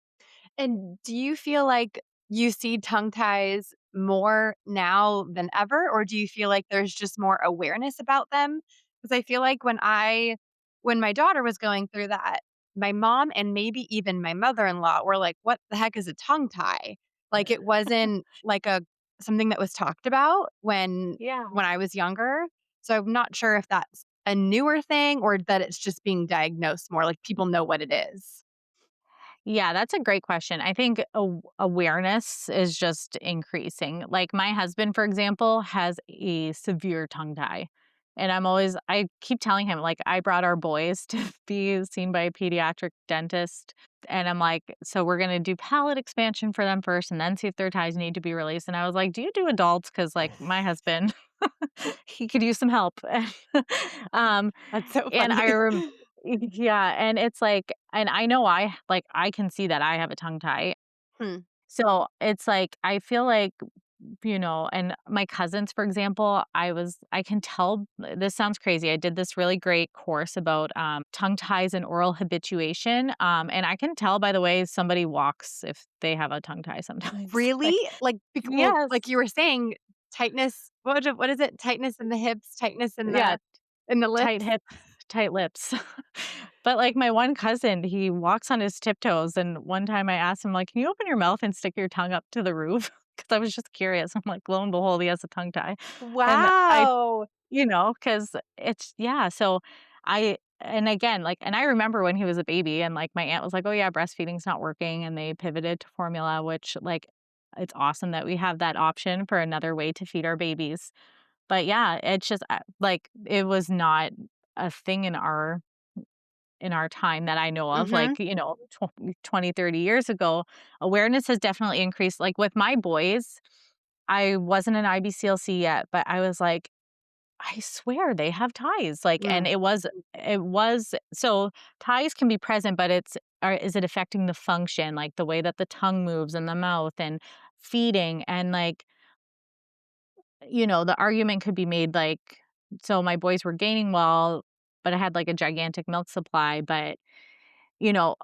Speaker 2: And do you feel like you see tongue ties more now than ever, or do you feel like there's just more awareness about them? Because I feel like when my daughter was going through that, my mom and maybe even my mother-in-law were like, "What the heck is a tongue tie?" Like it wasn't like a something that was talked about
Speaker 1: Yeah.
Speaker 2: when I was younger. So I'm not sure if that's a newer thing or that it's just being diagnosed more, like people know what it is.
Speaker 1: Yeah, that's a great question. I think awareness is just increasing. Like my husband, for example, has a severe tongue tie. And I keep telling him, like, I brought our boys to be seen by a pediatric dentist. And I'm like, so we're going to do palate expansion for them first and then see if their ties need to be released. And I was like, do you do adults? Cause like my husband, he could use some help. um,
Speaker 2: That's so
Speaker 1: and
Speaker 2: funny.
Speaker 1: yeah, and it's like and I know I can see that I have a tongue tie.
Speaker 2: Hmm.
Speaker 1: So, it's like, I feel like, and my cousins, for example, I can tell this sounds crazy. I did this really great course about, tongue ties and oral habituation, and I can tell by the way somebody walks if they have a tongue tie sometimes.
Speaker 2: Really?
Speaker 1: Like
Speaker 2: Like,
Speaker 1: yes.
Speaker 2: like you were saying, tightness what is it? Tightness in the hips, tightness
Speaker 1: Yeah.
Speaker 2: in the
Speaker 1: Tight
Speaker 2: lips?
Speaker 1: hips, tight lips. But, like, my one cousin, he walks on his tiptoes, and one time I asked him, like, "Can you open your mouth and stick your tongue up to the roof?" Because I was just curious. I'm like, lo and behold, he has a tongue tie. And
Speaker 2: Wow.
Speaker 1: because it's yeah, so and again, like and I remember when he was a baby and, like, my aunt was like, "Oh, yeah, breastfeeding's not working," and they pivoted to formula, which, like, it's awesome that we have that option for another way to feed our babies. But yeah, it's just, like, it was not a thing in our time that I know of,
Speaker 2: Mhm.
Speaker 1: like, 20, 30 years ago. Awareness has definitely increased. Like, with my boys, I wasn't an IBCLC yet, but I was like, "I swear they have ties." Like, and
Speaker 2: Mm,
Speaker 1: it was so ties can be present, but is it affecting the function, like the way that the tongue moves in the mouth and feeding and like, the argument could be made like, so my boys were gaining well, but I had like a gigantic milk supply, but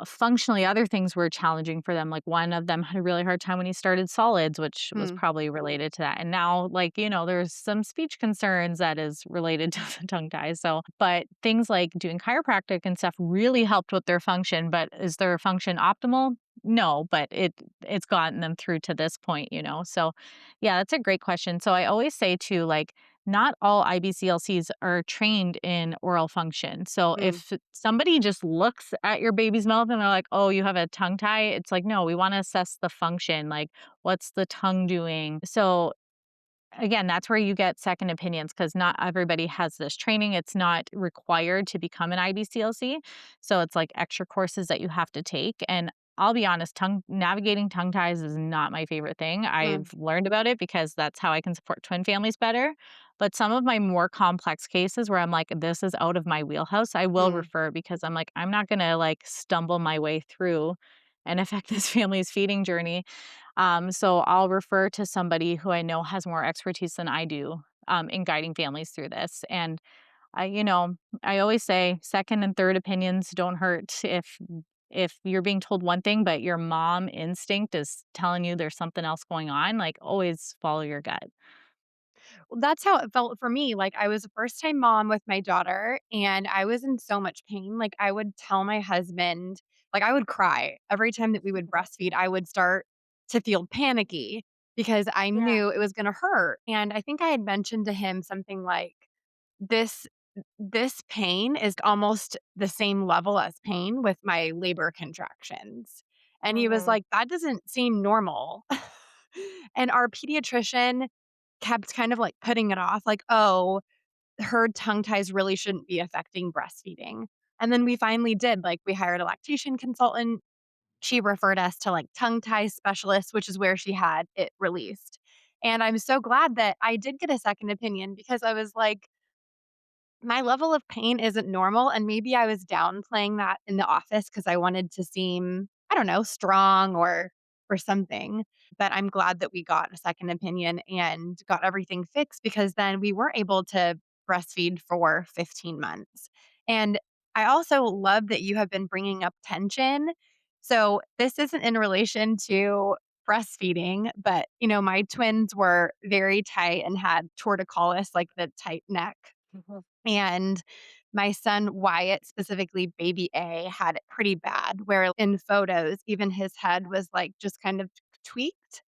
Speaker 1: functionally, other things were challenging for them. Like one of them had a really hard time when he started solids, which was
Speaker 2: mm,
Speaker 1: probably related to that. And now, like, there's some speech concerns that is related to the tongue tie. So, but things like doing chiropractic and stuff really helped with their function. But is their function optimal? No, but it's gotten them through to this point. So, yeah, that's a great question. So I always say too, like, not all IBCLCs are trained in oral function. So
Speaker 2: mm.
Speaker 1: if somebody just looks at your baby's mouth and they're like, "Oh, you have a tongue tie," it's like, no, we want to assess the function. Like, what's the tongue doing? So again, that's where you get second opinions because not everybody has this training. It's not required to become an IBCLC. So it's like extra courses that you have to take. And I'll be honest, tongue navigating tongue ties is not my favorite thing.
Speaker 2: Mm,
Speaker 1: I've learned about it because that's how I can support twin families better. But some of my more complex cases where I'm like, this is out of my wheelhouse, I will
Speaker 2: mm,
Speaker 1: refer because I'm like, I'm not gonna like stumble my way through and affect this family's feeding journey. So I'll refer to somebody who I know has more expertise than I do in guiding families through this. And I always say second and third opinions don't hurt if you're being told one thing, but your mom instinct is telling you there's something else going on, like always follow your gut.
Speaker 2: Well, that's how it felt for me. Like, I was a first time mom with my daughter, and I was in so much pain. Like, I would tell my husband, like, I would cry every time that we would breastfeed. I would start to feel panicky because I
Speaker 1: Yeah.
Speaker 2: knew it was going to hurt. And I think I had mentioned to him something like, this this pain is almost the same level as pain with my labor contractions. And he was
Speaker 1: Mhm.
Speaker 2: like, that doesn't seem normal. And our pediatrician kept kind of like putting it off, like, oh, her tongue ties really shouldn't be affecting breastfeeding. And then we finally did. Like, we hired a lactation consultant. She referred us to like tongue tie specialists, which is where she had it released. And I'm so glad that I did get a second opinion because I was like, my level of pain isn't normal, and maybe I was downplaying that in the office because I wanted to seem, I don't know, strong or something, but I'm glad that we got a second opinion and got everything fixed because then we were able to breastfeed for 15 months. And I also love that you have been bringing up tension. So, this isn't in relation to breastfeeding, but, my twins were very tight and had torticollis, like the tight neck,
Speaker 1: Mhm.
Speaker 2: and my son Wyatt, specifically baby A, had it pretty bad, where in photos, even his head was like just kind of tweaked.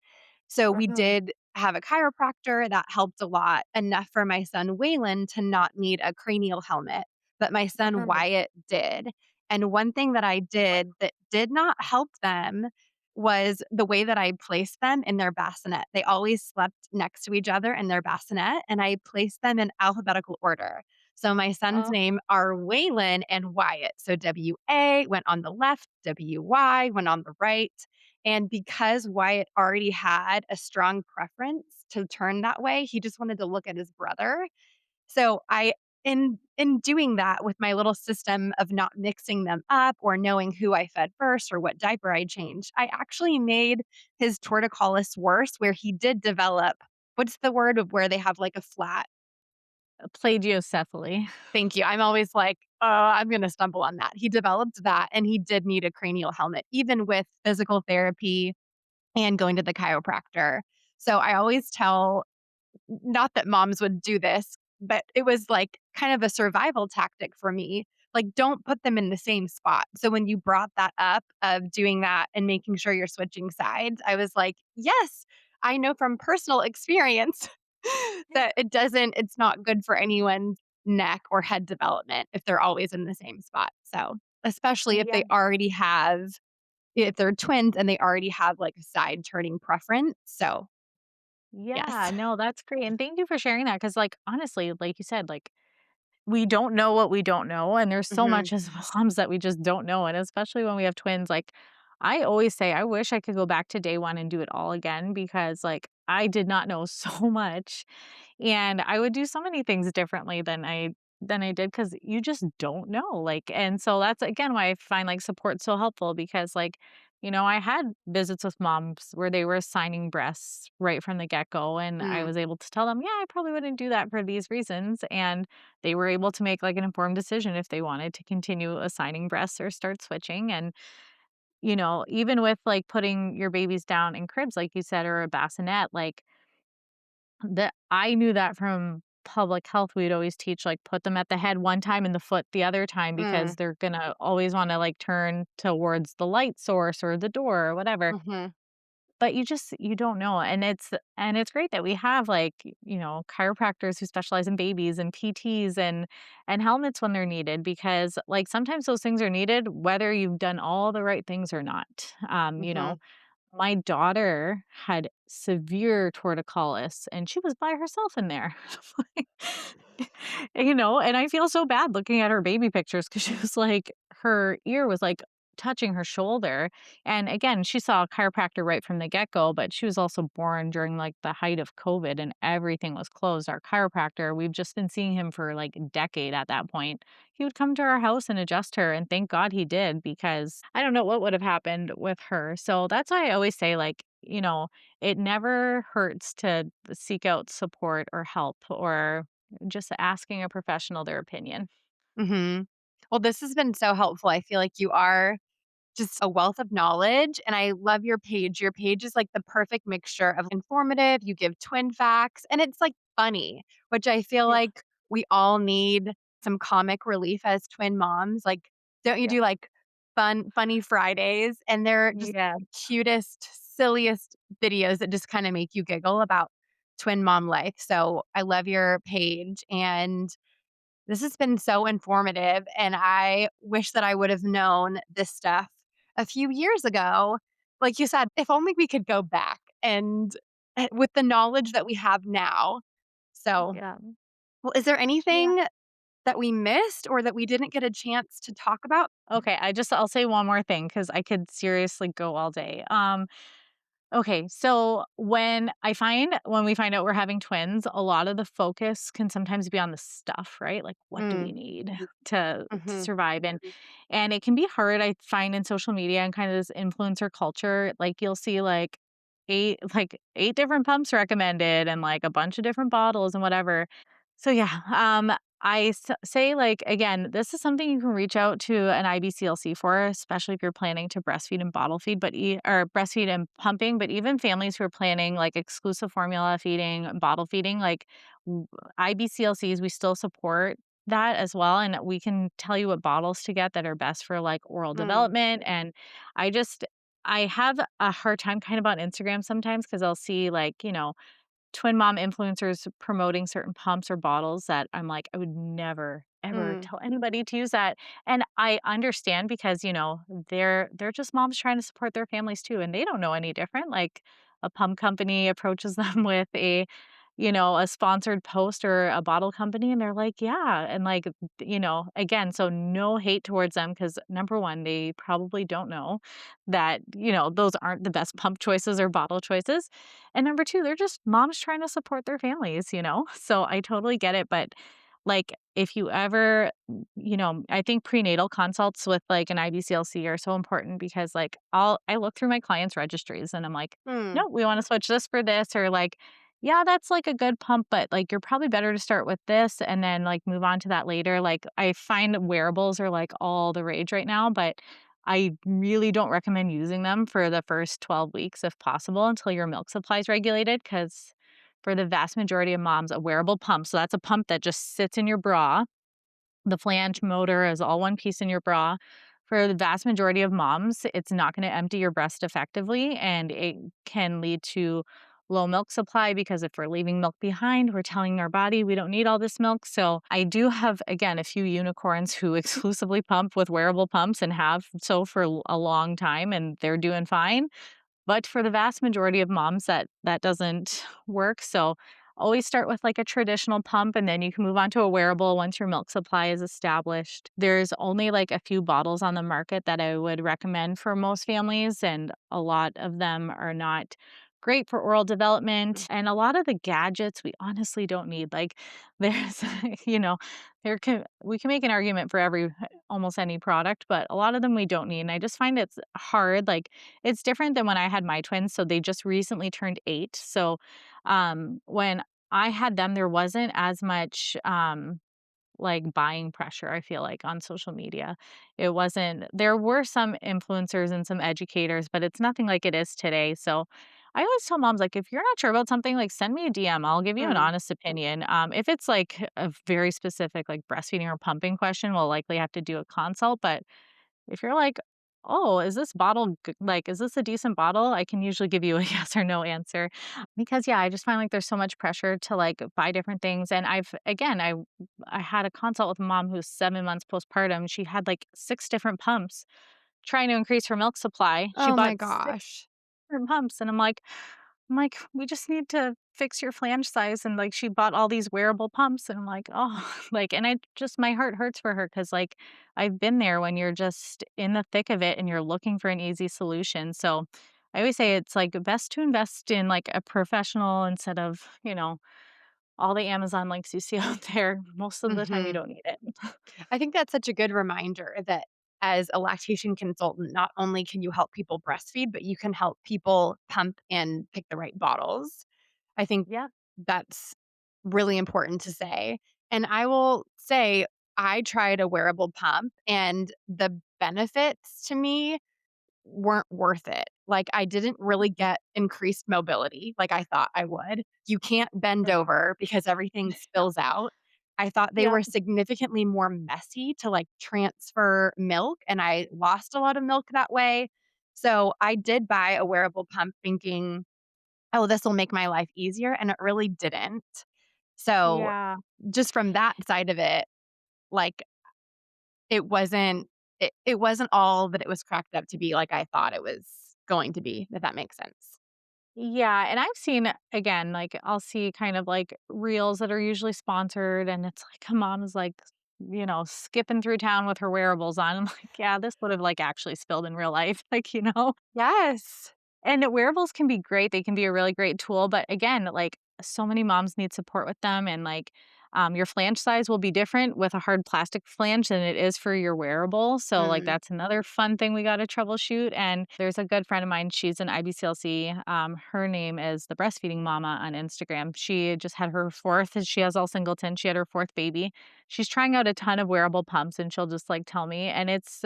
Speaker 2: So we
Speaker 1: Mhm.
Speaker 2: did have a chiropractor that helped a lot, enough for my son Waylon to not need a cranial helmet, but my son
Speaker 1: Mhm.
Speaker 2: Wyatt did. And one thing that I did that did not help them was the way that I placed them in their bassinet. They always slept next to each other in their bassinet, and I placed them in alphabetical order. So my son's
Speaker 1: Oh,
Speaker 2: name are Waylon and Wyatt. So WA went on the left, WY went on the right. And because Wyatt already had a strong preference to turn that way, he just wanted to look at his brother. So I in doing that with my little system of not mixing them up or knowing who I fed first or what diaper I changed, I actually made his torticollis worse where he did develop, what's the word of where they have like a flat.
Speaker 1: plagiocephaly.
Speaker 2: Thank you. I'm always like, I'm gonna stumble on that. He developed that and he did need a cranial helmet, even with physical therapy and going to the chiropractor. So I always tell, not that moms would do this, but it was like kind of a survival tactic for me. Like, don't put them in the same spot. So when you brought that up of doing that and making sure you're switching sides, I was like, yes, I know from personal experience that it's not good for anyone's neck or head development if they're always in the same spot. So, especially if
Speaker 1: Yeah.
Speaker 2: if they're twins and they already have like a side turning preference. So,
Speaker 1: Yeah,
Speaker 2: Yes.
Speaker 1: no, that's great, and thank you for sharing that because, like, honestly, like you said, like, we don't know what we don't know, and there's so
Speaker 2: Mhm.
Speaker 1: much as moms that we just don't know, and especially when we have twins, like, I always say, I wish I could go back to day 1 and do it all again because, like, I did not know so much, and I would do so many things differently than I did because you just don't know, like, and so that's, again, why I find, like, support so helpful because, like, I had visits with moms where they were assigning breasts right from the get-go, and I
Speaker 2: Mm.
Speaker 1: was able to tell them, "Yeah, I probably wouldn't do that for these reasons," and they were able to make, like, an informed decision if they wanted to continue assigning breasts or start switching, and, even with, like, putting your babies down in cribs, like you said, or a bassinet, like, I knew that from public health, we'd always teach, like, put them at the head one time and the foot the other time because
Speaker 2: Mm.
Speaker 1: they're gonna always wanna, like, turn towards the light source or the door or whatever.
Speaker 2: Mhm.
Speaker 1: But you don't know, and it's great that we have, like, chiropractors who specialize in babies and PTs and helmets when they're needed because, like, sometimes those things are needed whether you've done all the right things or not.
Speaker 2: Mhm.
Speaker 1: My daughter had severe torticollis, and she was by herself in there. Like, and I feel so bad looking at her baby pictures because she was like her ear was, like, touching her shoulder, and again, she saw a chiropractor right from the get-go, but she was also born during, like, the height of COVID and everything was closed. Our chiropractor, we've just been seeing him for, like, a decade at that point. He would come to our house and adjust her, and thank God he did because I don't know what would have happened with her. So that's why I always say, like, it never hurts to seek out support or help or just asking a professional their opinion.
Speaker 2: Mhm. Well, this has been so helpful. I feel like you are just a wealth of knowledge, and I love your page. Your page is like the perfect mixture of informative, you give twin facts, and it's like funny, which I feel
Speaker 1: Yeah.
Speaker 2: like we all need some comic relief as twin moms. Like, don't you
Speaker 1: Yeah.
Speaker 2: do like funny Fridays? And they're just
Speaker 1: Yeah.
Speaker 2: the cutest, silliest videos that just kind of make you giggle about twin mom life. So I love your page, and this has been so informative, and I wish that I would have known this stuff a few years ago. Like you said, if only we could go back and with the knowledge that we have now. So,
Speaker 1: Yeah.
Speaker 2: well, is there
Speaker 1: Yeah.
Speaker 2: anything that we missed or that we didn't get a chance to talk about?
Speaker 1: Okay, I'll say one more thing because I could seriously go all day. Okay, so when we find out we're having twins, a lot of the focus can sometimes be on the stuff, right? Like, what do we
Speaker 2: Mm,
Speaker 1: need to
Speaker 2: mhm,
Speaker 1: survive? And it can be hard, I find, in social media and kind of this influencer culture. Like, you'll see eight different pumps recommended and like a bunch of different bottles and whatever. So yeah, say, like, again, this is something you can reach out to an IBCLC for, especially if you're planning to breastfeed and bottle feed, or breastfeed and pumping. But even families who are planning like exclusive formula feeding, bottle feeding, like, IBCLCs, we still support that as well, and we can tell you what bottles to get that are best for like oral
Speaker 2: mm,
Speaker 1: development. And I just I have a hard time kind of on Instagram sometimes because I'll see, like, twin mom influencers promoting certain pumps or bottles that I'm like, I would never ever
Speaker 2: mm,
Speaker 1: tell anybody to use that. And I understand because, they're just moms trying to support their families too, and they don't know any different. Like, a pump company approaches them with a sponsored post, or a bottle company, and they're like, yeah. And like, again, so no hate towards them because number one, they probably don't know that, those aren't the best pump choices or bottle choices. And number 2, they're just moms trying to support their families? So I totally get it, but, like, if you ever I think prenatal consults with, like, an IBCLC are so important because, like, I look through my clients' registries and I'm like,
Speaker 2: mm,
Speaker 1: "No, we wanna switch this for this," or like, "Yeah, that's, like, a good pump, but, like, you're probably better to start with this and then, like, move on to that later." Like, I find wearables are, like, all the rage right now, but I really don't recommend using them for the first 12 weeks if possible until your milk supply is regulated. Because for the vast majority of moms, a wearable pump, so that's a pump that just sits in your bra. The flange motor is all one piece in your bra. For the vast majority of moms, it's not gonna empty your breast effectively, and it can lead to low milk supply because if we're leaving milk behind, we're telling our body we don't need all this milk. So I do have, again, a few unicorns who exclusively pump with wearable pumps and have so for a long time, and they're doing fine. But for the vast majority of moms, that doesn't work, so always start with, like, a traditional pump, and then you can move on to a wearable once your milk supply is established. There's only, like, a few bottles on the market that I would recommend for most families, and a lot of them are not great for oral development, and a lot of the gadgets we honestly don't need, like, there's you know, we can make an argument for almost any product, but a lot of them we don't need, and I just find it's hard, like, it's different than when I had my twins, so they just recently turned 8, so, when I had them, there wasn't as much, like, buying pressure, I feel like, on social media. It wasn't there were some influencers and some educators, but it's nothing like it is today, so I always tell moms, like, "If you're not sure about something, like, send me a DM, I'll give you an
Speaker 2: Mm.
Speaker 1: honest opinion." If it's, like, a very specific, like, breastfeeding or pumping question, we'll likely have to do a consult, but if you're like, "Oh, is this bottle g like, is this a decent bottle?" I can usually give you a yes or no answer. Because, yeah, I just find, like, there's so much pressure to, like, buy different things, and I had a consult with a mom who's 7 months postpartum, she had, like, 6 different pumps trying to increase her milk supply. She
Speaker 2: Oh my
Speaker 1: bought 6
Speaker 2: gosh.
Speaker 1: different pumps, and I'm like, "We just need to fix your flange size," and, like, she bought all these wearable pumps, and I'm like, "Oh," like, and I just my heart hurts for her because like, I've been there when you're just in the thick of it and you're looking for an easy solution, so I always say it's, like, best to invest in, like, a professional instead of, all the Amazon links you see out there. Most of the time, you
Speaker 2: Mhm.
Speaker 1: don't need it.
Speaker 2: I think that's such a good reminder that as a lactation consultant, not only can you help people breastfeed, but you can help people pump and pick the right bottles. I think
Speaker 1: Yeah.
Speaker 2: that's really important to say. And I will say, I tried a wearable pump, and the benefits to me weren't worth it. Like, I didn't really get increased mobility like I thought I would. You can't bend
Speaker 1: Right.
Speaker 2: over because everything spills out. I thought they
Speaker 1: Yep.
Speaker 2: were significantly more messy to, like, transfer milk, and I lost a lot of milk that way. So, I did buy a wearable pump thinking, "Oh, this will make my life easier," and it really didn't. So,
Speaker 1: Yeah.
Speaker 2: just from that side of it, like, it wasn't it wasn't all that it was cracked up to be like I thought it was going to be, if that makes sense.
Speaker 1: Yeah, and I've seen again, like, I'll see kind of, like, reels that are usually sponsored, and it's like a mom is, like, skipping through town with her wearables on. I'm like, "Yeah, this would have, like, actually spilled in real life," like, you know?
Speaker 2: Yes.
Speaker 1: And wearables can be great, they can be a really great tool, but again, like, so many moms need support with them and, like, your flange size will be different with a hard plastic flange than it is for your wearable, so, like,
Speaker 2: Mm,
Speaker 1: that's another fun thing we gotta troubleshoot, and there's a good friend of mine, she's an IBCLC, her name is the Breastfeeding Mama on Instagram. She just had her 4th and she has all singleton, she had her 4th baby. She's trying out a ton of wearable pumps, and she'll just, like, tell me, and it's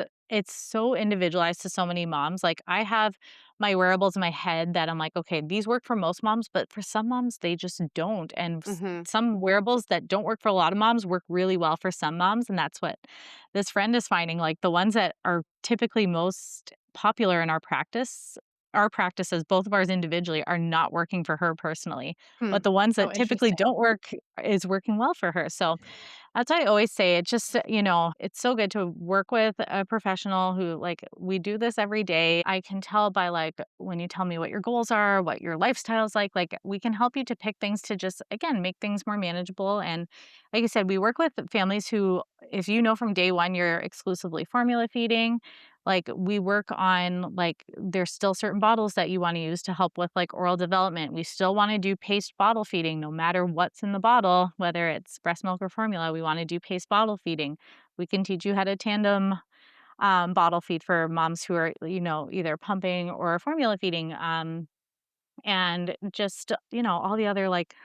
Speaker 1: so individualized to so many moms, like, I have my wearables in my head that I'm like, "Okay, these work for most moms," but for some moms, they just don't, and
Speaker 2: mhm,
Speaker 1: some wearables that don't work for a lot of moms work really well for some moms, and that's what this friend is finding, like, the ones that are typically most popular in our practices, both of ours individually, are not working for her personally,
Speaker 2: hmm.
Speaker 1: but the ones
Speaker 2: Oh,
Speaker 1: that typically
Speaker 2: interesting.
Speaker 1: don't work is working well for her, so that's why I always say it just, it's so good to work with a professional who like we do this every day. I can tell by like when you tell me what your goals are, what your lifestyle's like we can help you to pick things to just again make things more manageable. And like I said, we work with families who, if you know from day one you're exclusively formula feeding, like we work on like there's still certain bottles that you want to use to help with like oral development. We still want to do paced bottle feeding no matter what's in the bottle, whether it's breast milk or formula. We want to do paced bottle feeding. We can teach you how to tandem bottle feed for moms who are, either pumping or formula feeding. And just, all the other like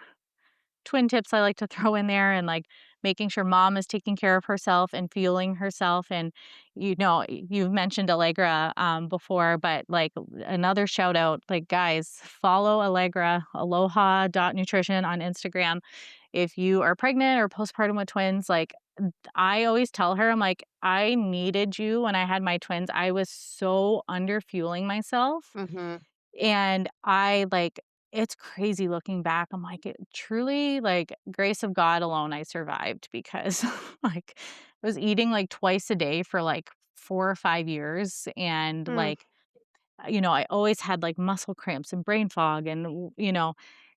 Speaker 1: twin tips I like to throw in there and like making sure mom is taking care of herself and fueling herself. And, you've mentioned Allegra before, but like another shout out, like guys, follow Allegra, aloha.nutrition on Instagram. If you are pregnant or postpartum with twins, like I always tell her, I'm like, I needed you when I had my twins. I was so under fueling myself
Speaker 2: Mhm.
Speaker 1: and it's crazy looking back. I'm like, it truly, like, grace of God alone, I survived because, like, I was eating like twice a day for like 4 or 5 years. And
Speaker 2: Mm.
Speaker 1: I always had, like, muscle cramps and brain fog and,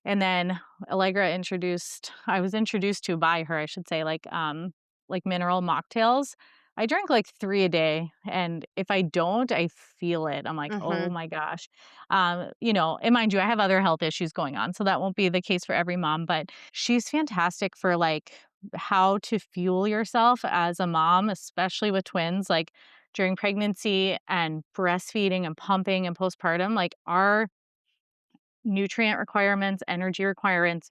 Speaker 1: and then Allegra introduced I was introduced to by her, I should say, like mineral mocktails. I drink, like, 3 a day, and if I don't, I feel it. I'm like, "Oh
Speaker 2: Mhm.
Speaker 1: my gosh." And mind you, I have other health issues going on, so that won't be the case for every mom, but she's fantastic for, like, how to fuel yourself as a mom, especially with twins, like, during pregnancy and breastfeeding and pumping and postpartum, like, our nutrient requirements, energy requirements,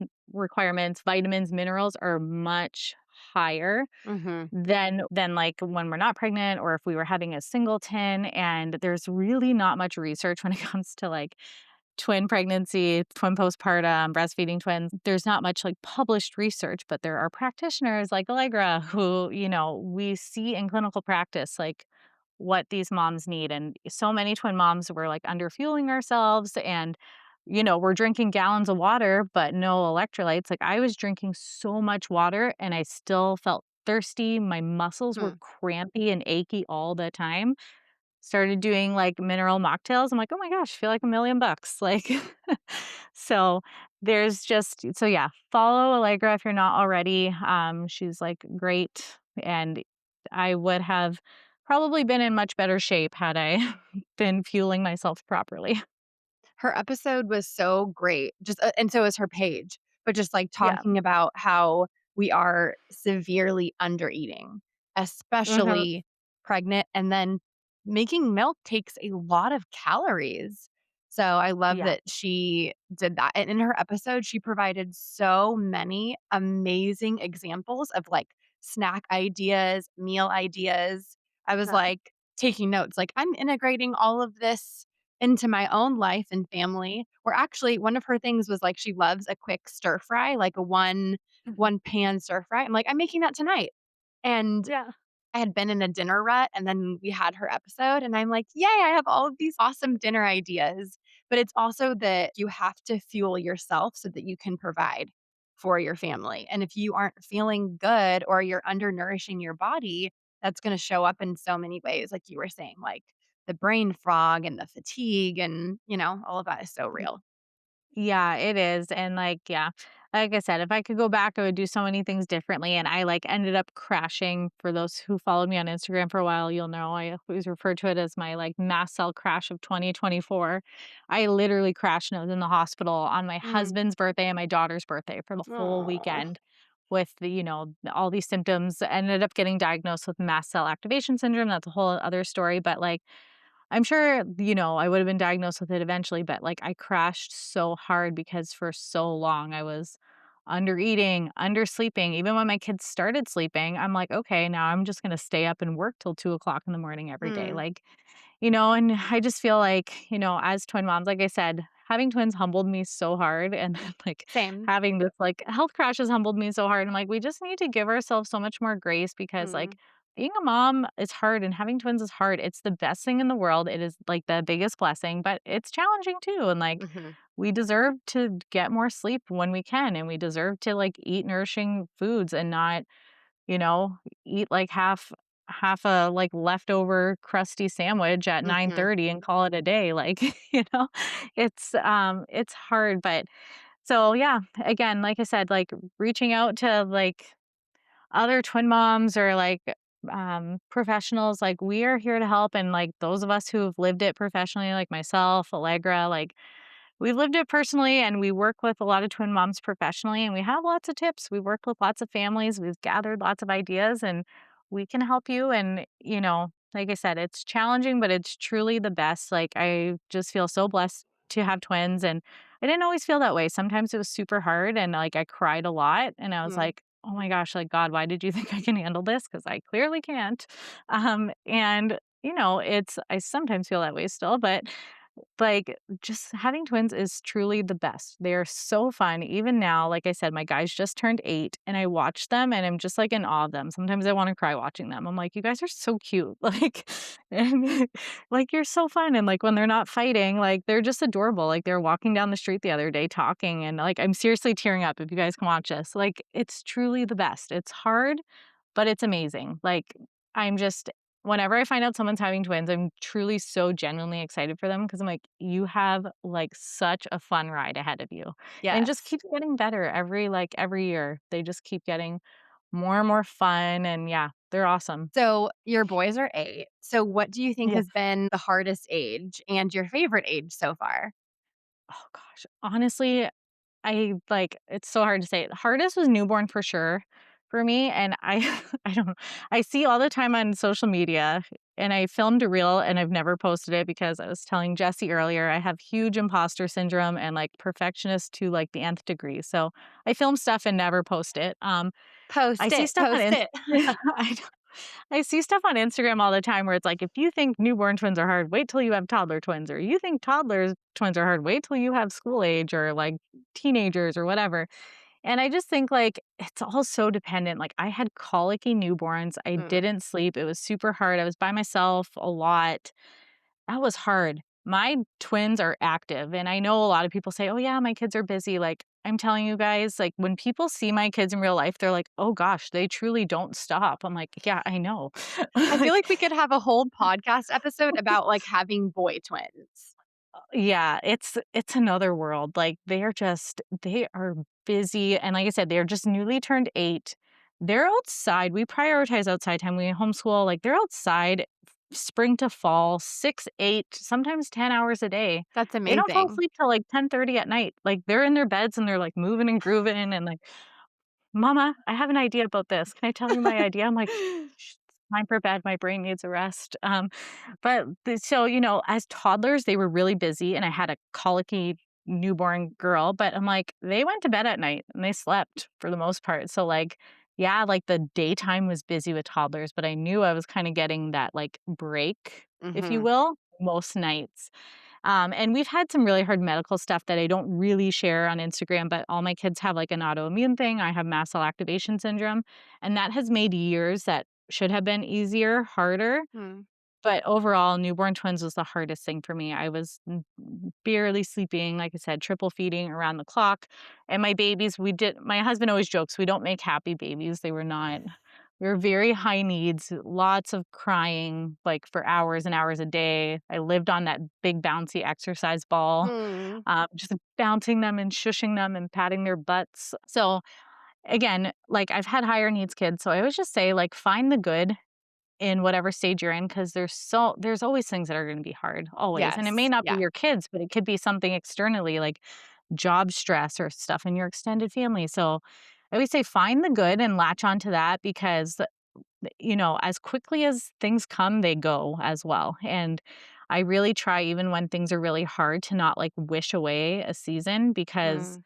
Speaker 1: vitamins, minerals are much higher
Speaker 2: Mhm.
Speaker 1: than, like, when we're not pregnant or if we were having a singleton, and there's really not much research when it comes to, like, twin pregnancy, twin postpartum, breastfeeding twins. There's not much like published research, but there are practitioners like Allegra who, we see in clinical practice like what these moms need. And so many twin moms were like underfueling ourselves and we're drinking gallons of water, but no electrolytes. Like I was drinking so much water and I still felt thirsty. My muscles were
Speaker 2: Hmm.
Speaker 1: crampy and achy all the time. Started doing, like, mineral mocktails. I'm like, "Oh my gosh, I feel like $1,000,000." Like, so yeah, follow Allegra if you're not already. She's, like, great, and I would have probably been in much better shape had I been fueling myself properly.
Speaker 2: Her episode was so great, just and so is her page, but just, like,
Speaker 1: Yeah.
Speaker 2: talking about how we are severely undereating,
Speaker 1: Mhm.
Speaker 2: especially pregnant, and then making milk takes a lot of calories. So, I love
Speaker 1: Yeah.
Speaker 2: that she did that, and in her episode, she provided so many amazing examples of, like, snack ideas, meal ideas. I was,
Speaker 1: Yeah.
Speaker 2: like, taking notes, like, "I'm integrating all of this into my own life and family, where actually one of her things was like she loves a quick stir fry, like a
Speaker 1: Mhm.
Speaker 2: one pan stir fry. I'm like, "I'm making that tonight." And
Speaker 1: Yeah.
Speaker 2: I had been in a dinner rut and then we had her episode and I'm like, "Yay, I have all of these awesome dinner ideas." But it's also that you have to fuel yourself so that you can provide for your family. And if you aren't feeling good or you're undernourishing your body, that's going to show up in so many ways like you were saying, like the brain fog and the fatigue and, all of that is so real.
Speaker 1: Yeah, it is, and, like I said, if I could go back, I would do so many things differently, and I, like, ended up crashing. For those who followed me on Instagram for a while, you'll know I always refer to it as my, like, mast cell crash of 2024. I literally crashed and I was in the hospital on my
Speaker 2: Mm.
Speaker 1: husband's birthday and my daughter's birthday for the whole
Speaker 2: Aw.
Speaker 1: weekend with all these symptoms. Ended up getting diagnosed with mast cell activation syndrome. That's a whole other story, but, like, I'm sure, I would have been diagnosed with it eventually, but, like, I crashed so hard because for so long I was under eating, under sleeping. Even when my kids started sleeping, I'm like, "Okay, now I'm just gonna stay up and work till 2 o'clock in the morning every day."
Speaker 2: Mm.
Speaker 1: Like, and I just feel like, as twin moms, like I said, having twins humbled me so hard, and then, like,
Speaker 2: Same.
Speaker 1: having this, like, health crash has humbled me so hard. I'm like, we just need to give ourselves so much more grace because, like,
Speaker 2: Mm.
Speaker 1: being a mom is hard and having twins is hard. It's the best thing in the world. It is, like, the biggest blessing, but it's challenging too, and, like,
Speaker 2: Mhm.
Speaker 1: we deserve to get more sleep when we can, and we deserve to, like, eat nourishing foods and not, you know, eat like half a, like, leftover crusty sandwich at
Speaker 2: Mhm.
Speaker 1: 9:30 and call it a day, like, you know? It's hard, but so, yeah, again, like I said, like, reaching out to, like, other twin moms or, like, professionals, like, we are here to help, and, like, those of us who've lived it professionally, like myself, Allegra, like, we've lived it personally, and we work with a lot of twin moms professionally, and we have lots of tips. We've worked with lots of families. We've gathered lots of ideas, and we can help you. And, like I said, it's challenging, but it's truly the best. Like, I just feel so blessed to have twins. And I didn't always feel that way. Sometimes it was super hard, and, like, I cried a lot. And I was
Speaker 2: Mm.
Speaker 1: like, oh my gosh, like, God, why did you think I can handle this? Because I clearly can't. And, I sometimes feel that way still, but like, just having twins is truly the best. They are so fun. Even now, like I said, my guys just turned 8 and I watch them and I'm just like in awe of them. Sometimes I want to cry watching them. I'm like, you guys are so cute. Like, and like, you're so fun. And like, when they're not fighting, like, they're just adorable. Like, they're walking down the street the other day talking and like, I'm seriously tearing up if you guys can watch this. Like, it's truly the best. It's hard, but it's amazing. Like, I'm just whenever I find out someone's having twins, I'm truly so genuinely excited for them because I'm like, you have like such a fun ride ahead of you. And it just
Speaker 2: Yes.
Speaker 1: keeps getting better every year. They just keep getting more and more fun and yeah, they're awesome.
Speaker 2: So your boys are 8. So what do you think
Speaker 1: Yeah.
Speaker 2: has been the hardest age and your favorite age so far?
Speaker 1: Oh gosh. Honestly, I like it's so hard to say. The hardest was newborn for sure for me, and I I don't know. I see all the time on social media, and I filmed a reel, and I've never posted it because I was telling Jesse earlier, I have huge imposter syndrome and, like, perfectionist to, like, the nth degree, so I film stuff and never post it. I
Speaker 2: Post
Speaker 1: see
Speaker 2: it,
Speaker 1: stuff on
Speaker 2: post it.
Speaker 1: I know. I see stuff on Instagram all the time where it's like, if you think newborn twins are hard, wait till you have toddler twins, or you think toddlers twins are hard, wait till you have school age or like teenagers or whatever. And I just think like it's all so dependent. Like I had colicky newborns. I
Speaker 2: Mm.
Speaker 1: didn't sleep. It was super hard. I was by myself a lot. That was hard. My twins are active, and I know a lot of people say, "Oh, yeah, my kids are busy." Like, I'm telling you guys, like, when people see my kids in real life, they're like, "Oh gosh, they truly don't stop." I'm like, "Yeah, I know."
Speaker 2: I feel
Speaker 1: Like,
Speaker 2: like we could have a whole podcast episode about, like, having boy twins.
Speaker 1: yeah, it's another world. Like, they are busy, and like I said, they're just newly turned 8. They're outside. We prioritize outside time. We homeschool, like, they're outside spring to fall, 6, 8, sometimes 10 hours a day.
Speaker 2: That's
Speaker 1: They don't fall
Speaker 2: amazing.
Speaker 1: asleep till, like, 10:30 at night. Like, they're in their beds, and they're, like, moving and grooving and, like, "Mama, I have an idea about this. Can I tell you my idea?" I'm like, "Shh, it's time for bed. My brain needs a rest." As toddlers, they were really busy, and I had a colicky newborn girl, but I'm like, they went to bed at night, and they slept for the most part. So, like, yeah, like, the daytime was busy with toddlers, but I knew I was kinda getting that, like, break, if you
Speaker 2: Mhm.
Speaker 1: will, most nights. And we've had some really hard medical stuff that I don't really share on Instagram, but all my kids have like an autoimmune thing. I have mast cell activation syndrome, and that has made years that should have been easier, harder.
Speaker 2: Hmm.
Speaker 1: But overall, newborn twins was the hardest thing for me. I was barely sleeping, like I said, triple feeding around the clock. And my babies, my husband always jokes, we don't make happy babies. They were not, we were very high needs, lots of crying, like for hours and hours a day. I lived on that big bouncy exercise ball,
Speaker 2: Mm.
Speaker 1: just bouncing them and shushing them and patting their butts. So again, like I've had higher needs kids. So I always just say, like, find the good in whatever stage you're in, because there's always things that are gonna be hard, always, and it may
Speaker 2: Yes.
Speaker 1: not be
Speaker 2: Yeah.
Speaker 1: your kids, but it could be something externally, like job stress or stuff in your extended family, so I always say find the good and latch onto that because, as quickly as things come, they go as well, and I really try even when things are really hard to not, like, wish away a season because
Speaker 2: Mm.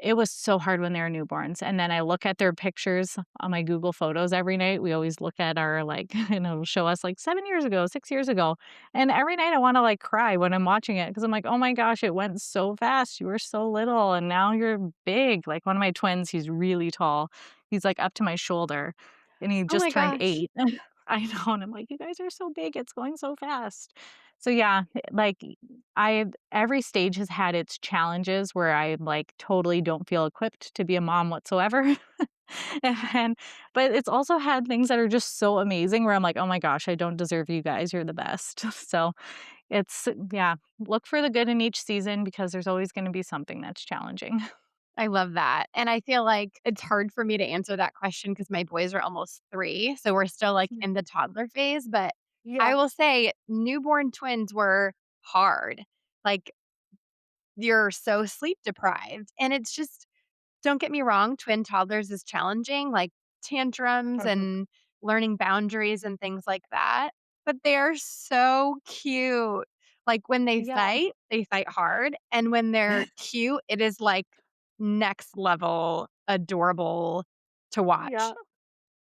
Speaker 1: it was so hard when they were newborns, and then I look at their pictures on my Google Photos every night. We always look at our, like it'll show us, like, 7 years ago, 6 years ago, and every night I wanna, like, cry when I'm watching it because 'cause I'm like, "Oh my gosh, it went so fast. You were so little, and now you're big." Like, one of my twins, he's really tall. He's, like, up to my shoulder, and he
Speaker 2: Oh
Speaker 1: just
Speaker 2: my
Speaker 1: turned
Speaker 2: gosh.
Speaker 1: 8. I know, and I'm like, "You guys are so big. It's going so fast." So, yeah, like, I every stage has had its challenges where I, like, totally don't feel equipped to be a mom whatsoever. And but it's also had things that are just so amazing where I'm like, "Oh my gosh, I don't deserve you guys, you're the best." So, yeah, look for the good in each season because there's always gonna be something that's challenging.
Speaker 2: I love that, and I feel like it's hard for me to answer that question because my boys are almost 3, so we're still, like,
Speaker 1: Yeah.
Speaker 2: in the toddler phase, but I
Speaker 1: Yeah.
Speaker 2: will say newborn twins were hard. Like, you're so sleep deprived, and it's just don't get me wrong, twin toddlers is challenging, like tantrums
Speaker 1: Mhm.
Speaker 2: and learning boundaries and things like that, but they're so cute. Like, when
Speaker 1: Yeah.
Speaker 2: they fight hard, and when they're cute, it is, like, next level adorable to watch.
Speaker 1: Yeah.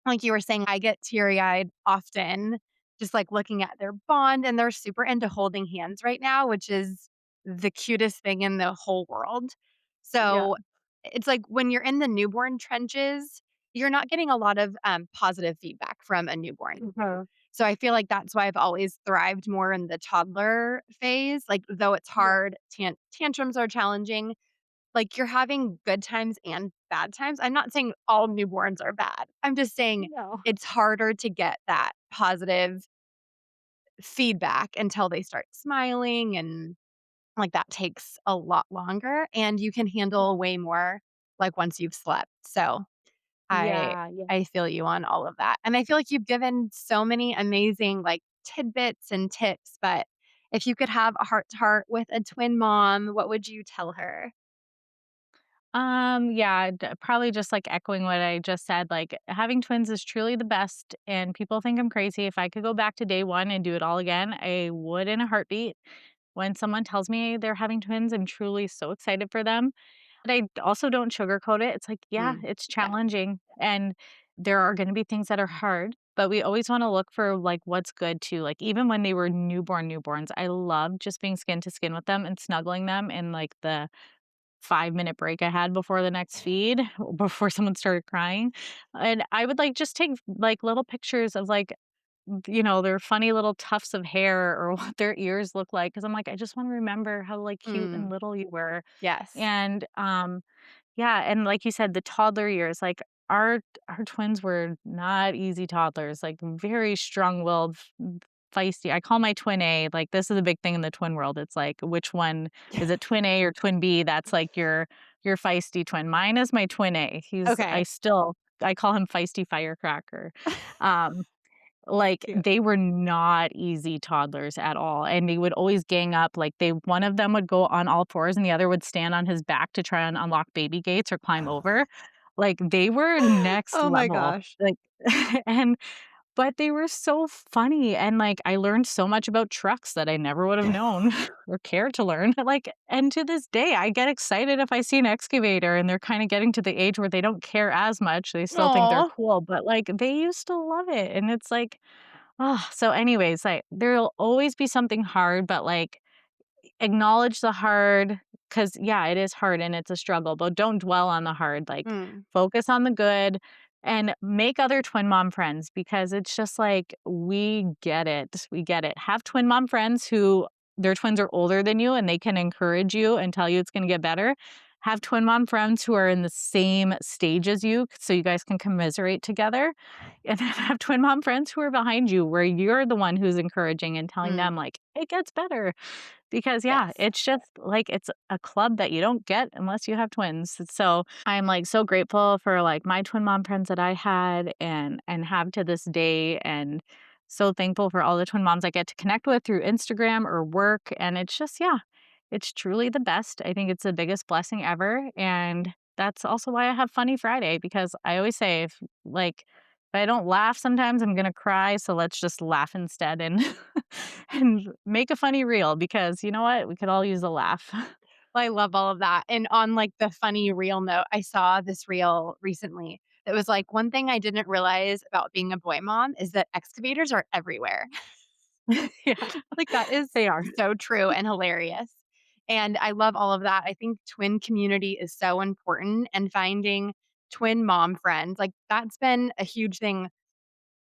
Speaker 2: Like you were saying, I get teary-eyed often just, like, looking at their bond, and they're super into holding hands right now, which is the cutest thing in the whole world.
Speaker 1: Yeah.
Speaker 2: So, it's like when you're in the newborn trenches, you're not getting a lot of, positive feedback from a newborn.
Speaker 1: Mhm.
Speaker 2: So, I feel like that's why I've always thrived more in the toddler phase, like, though it's
Speaker 1: Yeah.
Speaker 2: hard, tantrums are challenging, like, you're having good times and bad times. I'm not saying all newborns are bad. I'm just saying
Speaker 1: No.
Speaker 2: it's harder to get that positive feedback until they start smiling, and like that takes a lot longer and you can handle way more like once you've slept. So I
Speaker 1: Yeah, yeah.
Speaker 2: I feel you on all of that. And I feel like you've given so many amazing like tidbits and tips, but if you could have a heart to heart with a twin mom, what would you tell her?
Speaker 1: Yeah, probably just like echoing what I just said. Like having twins is truly the best, and people think I'm crazy. If I could go back to day one and do it all again, I would in a heartbeat. When someone tells me they're having twins, I'm truly so excited for them. But I also don't sugarcoat it. It's like, yeah,
Speaker 2: Mm,
Speaker 1: it's
Speaker 2: yeah.
Speaker 1: challenging, and there are going to be things that are hard. But we always want to look for like what's good too. Like even when they were newborns, I loved just being skin to skin with them and snuggling them in like the 5-minute break I had before the next feed, before someone started crying, and I would, like, just take, like, little pictures of, like, their funny little tufts of hair or what their ears look like, because 'cause I'm like, "I just wanna remember how, like, cute and
Speaker 2: Mm,
Speaker 1: little you were,"
Speaker 2: yes.
Speaker 1: and, yeah, and like you said, the toddler years, like, our twins were not easy toddlers, like, very strong-willed, feisty. I call my twin A, like, this is a big thing in the twin world. It's like, which one is it, twin A or twin B? That's like your feisty twin. Mine is my twin A.
Speaker 2: Okay.
Speaker 1: I call him feisty firecracker. Um, like,
Speaker 2: Cute.
Speaker 1: they were not easy toddlers at all, and they would always gang up, like, one of them would go on all fours and the other would stand on his back to try and unlock baby gates or climb over. Like, they were next
Speaker 2: Oh my
Speaker 1: level,
Speaker 2: gosh.
Speaker 1: like, and but they were so funny, and, like, I learned so much about trucks that I never would have known or cared to learn, like, and to this day, I get excited if I see an excavator and they're kinda getting to the age where they don't care as much, they still think they're
Speaker 2: Aw.
Speaker 1: cool, but, like, they used to love it, and it's like, so anyways, like, there'll always be something hard, but, like, acknowledge the hard, cause yeah, it is hard and it's a struggle, but don't dwell on the hard, like,
Speaker 2: Mm,
Speaker 1: focus on the good and make other twin mom friends because it's just like, we get it. Have twin mom friends who their twins are older than you and they can encourage you and tell you it's gonna get better. Have twin mom friends who are in the same stage as you so you guys can commiserate together, and then have twin mom friends who are behind you where you're the one who's encouraging and telling
Speaker 2: mm,
Speaker 1: them, like, "It gets better." Because, yeah,
Speaker 2: yes.
Speaker 1: it's just, like, it's a club that you don't get unless you have twins. So, I'm, like, so grateful for, like, my twin mom friends that I had and have to this day, and so thankful for all the twin moms I get to connect with through Instagram or work, and it's just, yeah, it's truly the best. I think it's the biggest blessing ever, and that's also why I have Funny Friday because I always say if I don't laugh sometimes, I'm gonna cry, so let's just laugh instead and and make a funny reel because you know what? We could all use a laugh.
Speaker 2: Well, I love all of that. And on like the funny reel note, I saw this reel recently that was like one thing I didn't realize about being a boy mom is that excavators are everywhere.
Speaker 1: Yeah,
Speaker 2: Like that is
Speaker 1: they are.
Speaker 2: so true and hilarious. And I love all of that. I think twin community is so important and finding twin mom friends. Like that's been a huge thing.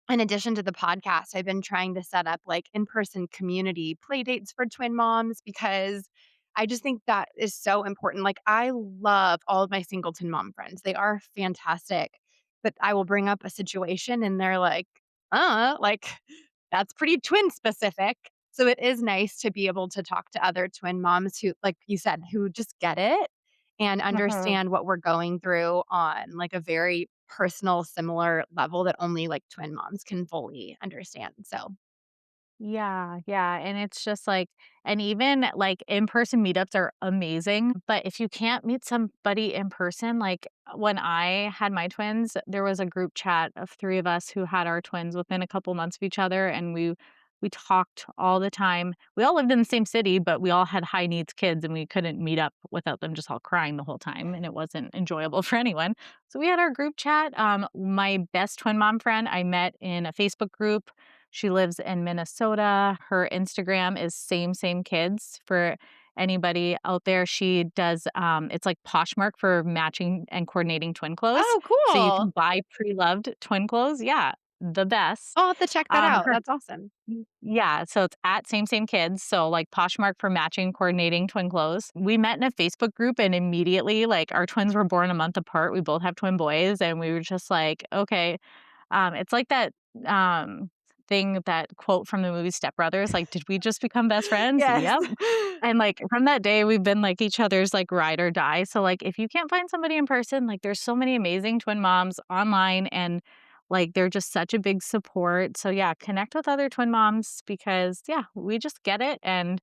Speaker 2: In addition to the podcast, I've been trying to set up like in-person community play dates for twin moms because I just think that is so important. Like I love all of my singleton mom friends. They are fantastic. But I will bring up a situation and they're like that's pretty twin specific. So it is nice to be able to talk to other twin moms who, like you said, who just get it and
Speaker 1: Mhm.
Speaker 2: understand what we're going through on like a very personal, similar level that only like twin moms can fully understand. So,
Speaker 1: Yeah, yeah, and it's just like and even, like, in-person meetups are amazing, but if you can't meet somebody in person, like, when I had my twins, there was a group chat of 3 of us who had our twins within a couple months of each other, and we talked all the time. We all lived in the same city, but we all had high needs kids, and we couldn't meet up without them just all crying the whole time, and it wasn't enjoyable for anyone. So we had our group chat. My best twin mom friend I met in a Facebook group. She lives in Minnesota. Her Instagram is same kids for anybody out there. She does it's like Poshmark for matching and coordinating twin clothes.
Speaker 2: oh,
Speaker 1: So you
Speaker 2: cool.
Speaker 1: can buy pre-loved twin clothes. Yeah, the best.
Speaker 2: I'll have to check that out.
Speaker 1: Her
Speaker 2: That's awesome.
Speaker 1: yeah, so it's at same kids. So like Poshmark for matching coordinating twin clothes. We met in a Facebook group and immediately like our twins were born a month apart. We both have twin boys and we were just like, okay, it's like that, um, thing, that quote from the movie Step Brothers, like, "Did we just become best friends?"
Speaker 2: Yes.
Speaker 1: Yep. And, like, from that day, we've been, like, each other's, like, ride or die. So, like, if you can't find somebody in person, like, there's so many amazing twin moms online, and, like, they're just such a big support. So, yeah, connect with other twin moms because, yeah, we just get it. And,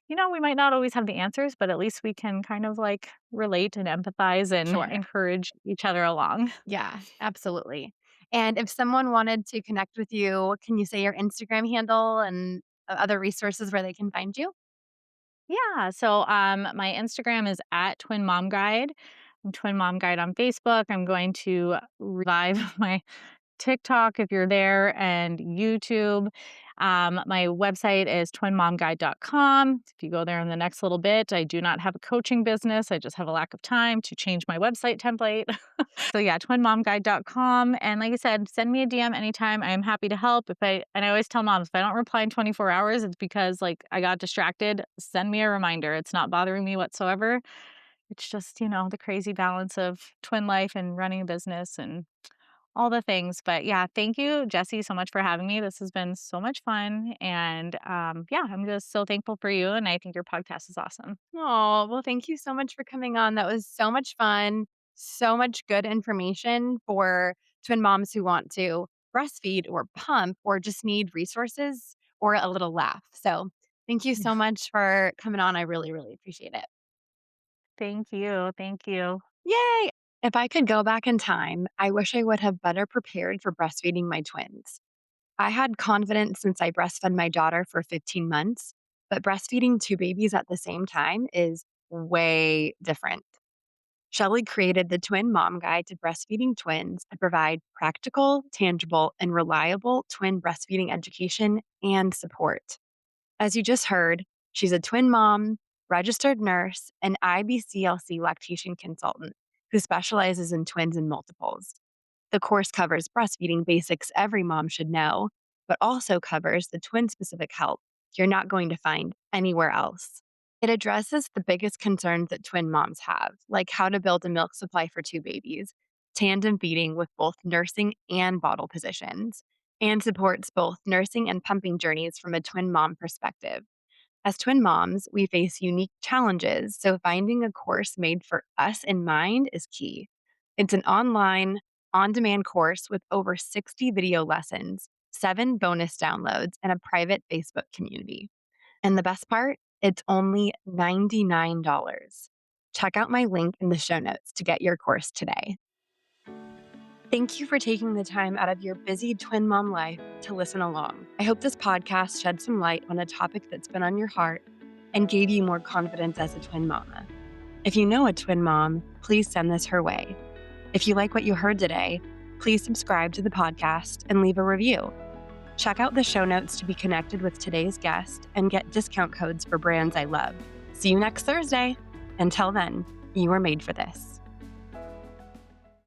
Speaker 1: we might not always have the answers, but at least we can kind of, like, relate and empathize and
Speaker 2: Sure.
Speaker 1: encourage each other along.
Speaker 2: Yeah, absolutely. And if someone wanted to connect with you, can you say your Instagram handle and other resources where they can find you?
Speaker 1: Yeah. So my Instagram is at Twin Mom Guide. I'm Twin Mom Guide on Facebook. I'm going to revive my TikTok if you're there, and YouTube. My website is twinmomguide.com. If you go there in the next little bit, I do not have a coaching business. I just have a lack of time to change my website template. So yeah, twinmomguide.com. And like I said, send me a DM anytime. I am happy to help. And I always tell moms, if I don't reply in 24 hours, it's because like I got distracted. Send me a reminder. It's not bothering me whatsoever. It's just, the crazy balance of twin life and running a business and all the things. But yeah, thank you, Jesse, so much for having me. This has been so much fun. And yeah, I'm just so thankful for you. And I think your podcast is awesome.
Speaker 2: Oh, well, thank you so much for coming on. That was so much fun. So much good information for twin moms who want to breastfeed or pump or just need resources or a little laugh. So, thank you so much for coming on. I really, really appreciate it.
Speaker 1: Thank you. Thank you.
Speaker 2: Yay! If I could go back in time, I wish I would have better prepared for breastfeeding my twins. I had confidence since I breastfed my daughter for 15 months, but breastfeeding two babies at the same time is way different. Shelly created the Twin Mom Guide to Breastfeeding Twins to provide practical, tangible, and reliable twin breastfeeding education and support. As you just heard, she's a twin mom, registered nurse, and IBCLC lactation consultant who specializes in twins and multiples. The course covers breastfeeding basics every mom should know, but also covers the twin specific help you're not going to find anywhere else. It addresses the biggest concerns that twin moms have, like how to build a milk supply for two babies, tandem feeding with both nursing and bottle positions, and supports both nursing and pumping journeys from a twin mom perspective. As twin moms, we face unique challenges, so finding a course made for us in mind is key. It's an online, on demand course with over 60 video lessons, 7 bonus downloads, and a private Facebook community. And the best part, it's only $99. Check out my link in the show notes to get your course today. Thank you for taking the time out of your busy twin mom life to listen along. I hope this podcast shed some light on a topic that's been on your heart and gave you more confidence as a twin mama. If you know a twin mom, please send this her way. If you like what you heard today, please subscribe to the podcast and leave a review. Check out the show notes to be connected with today's guest and get discount codes for brands I love. See you next Thursday. Until then, you were made for this.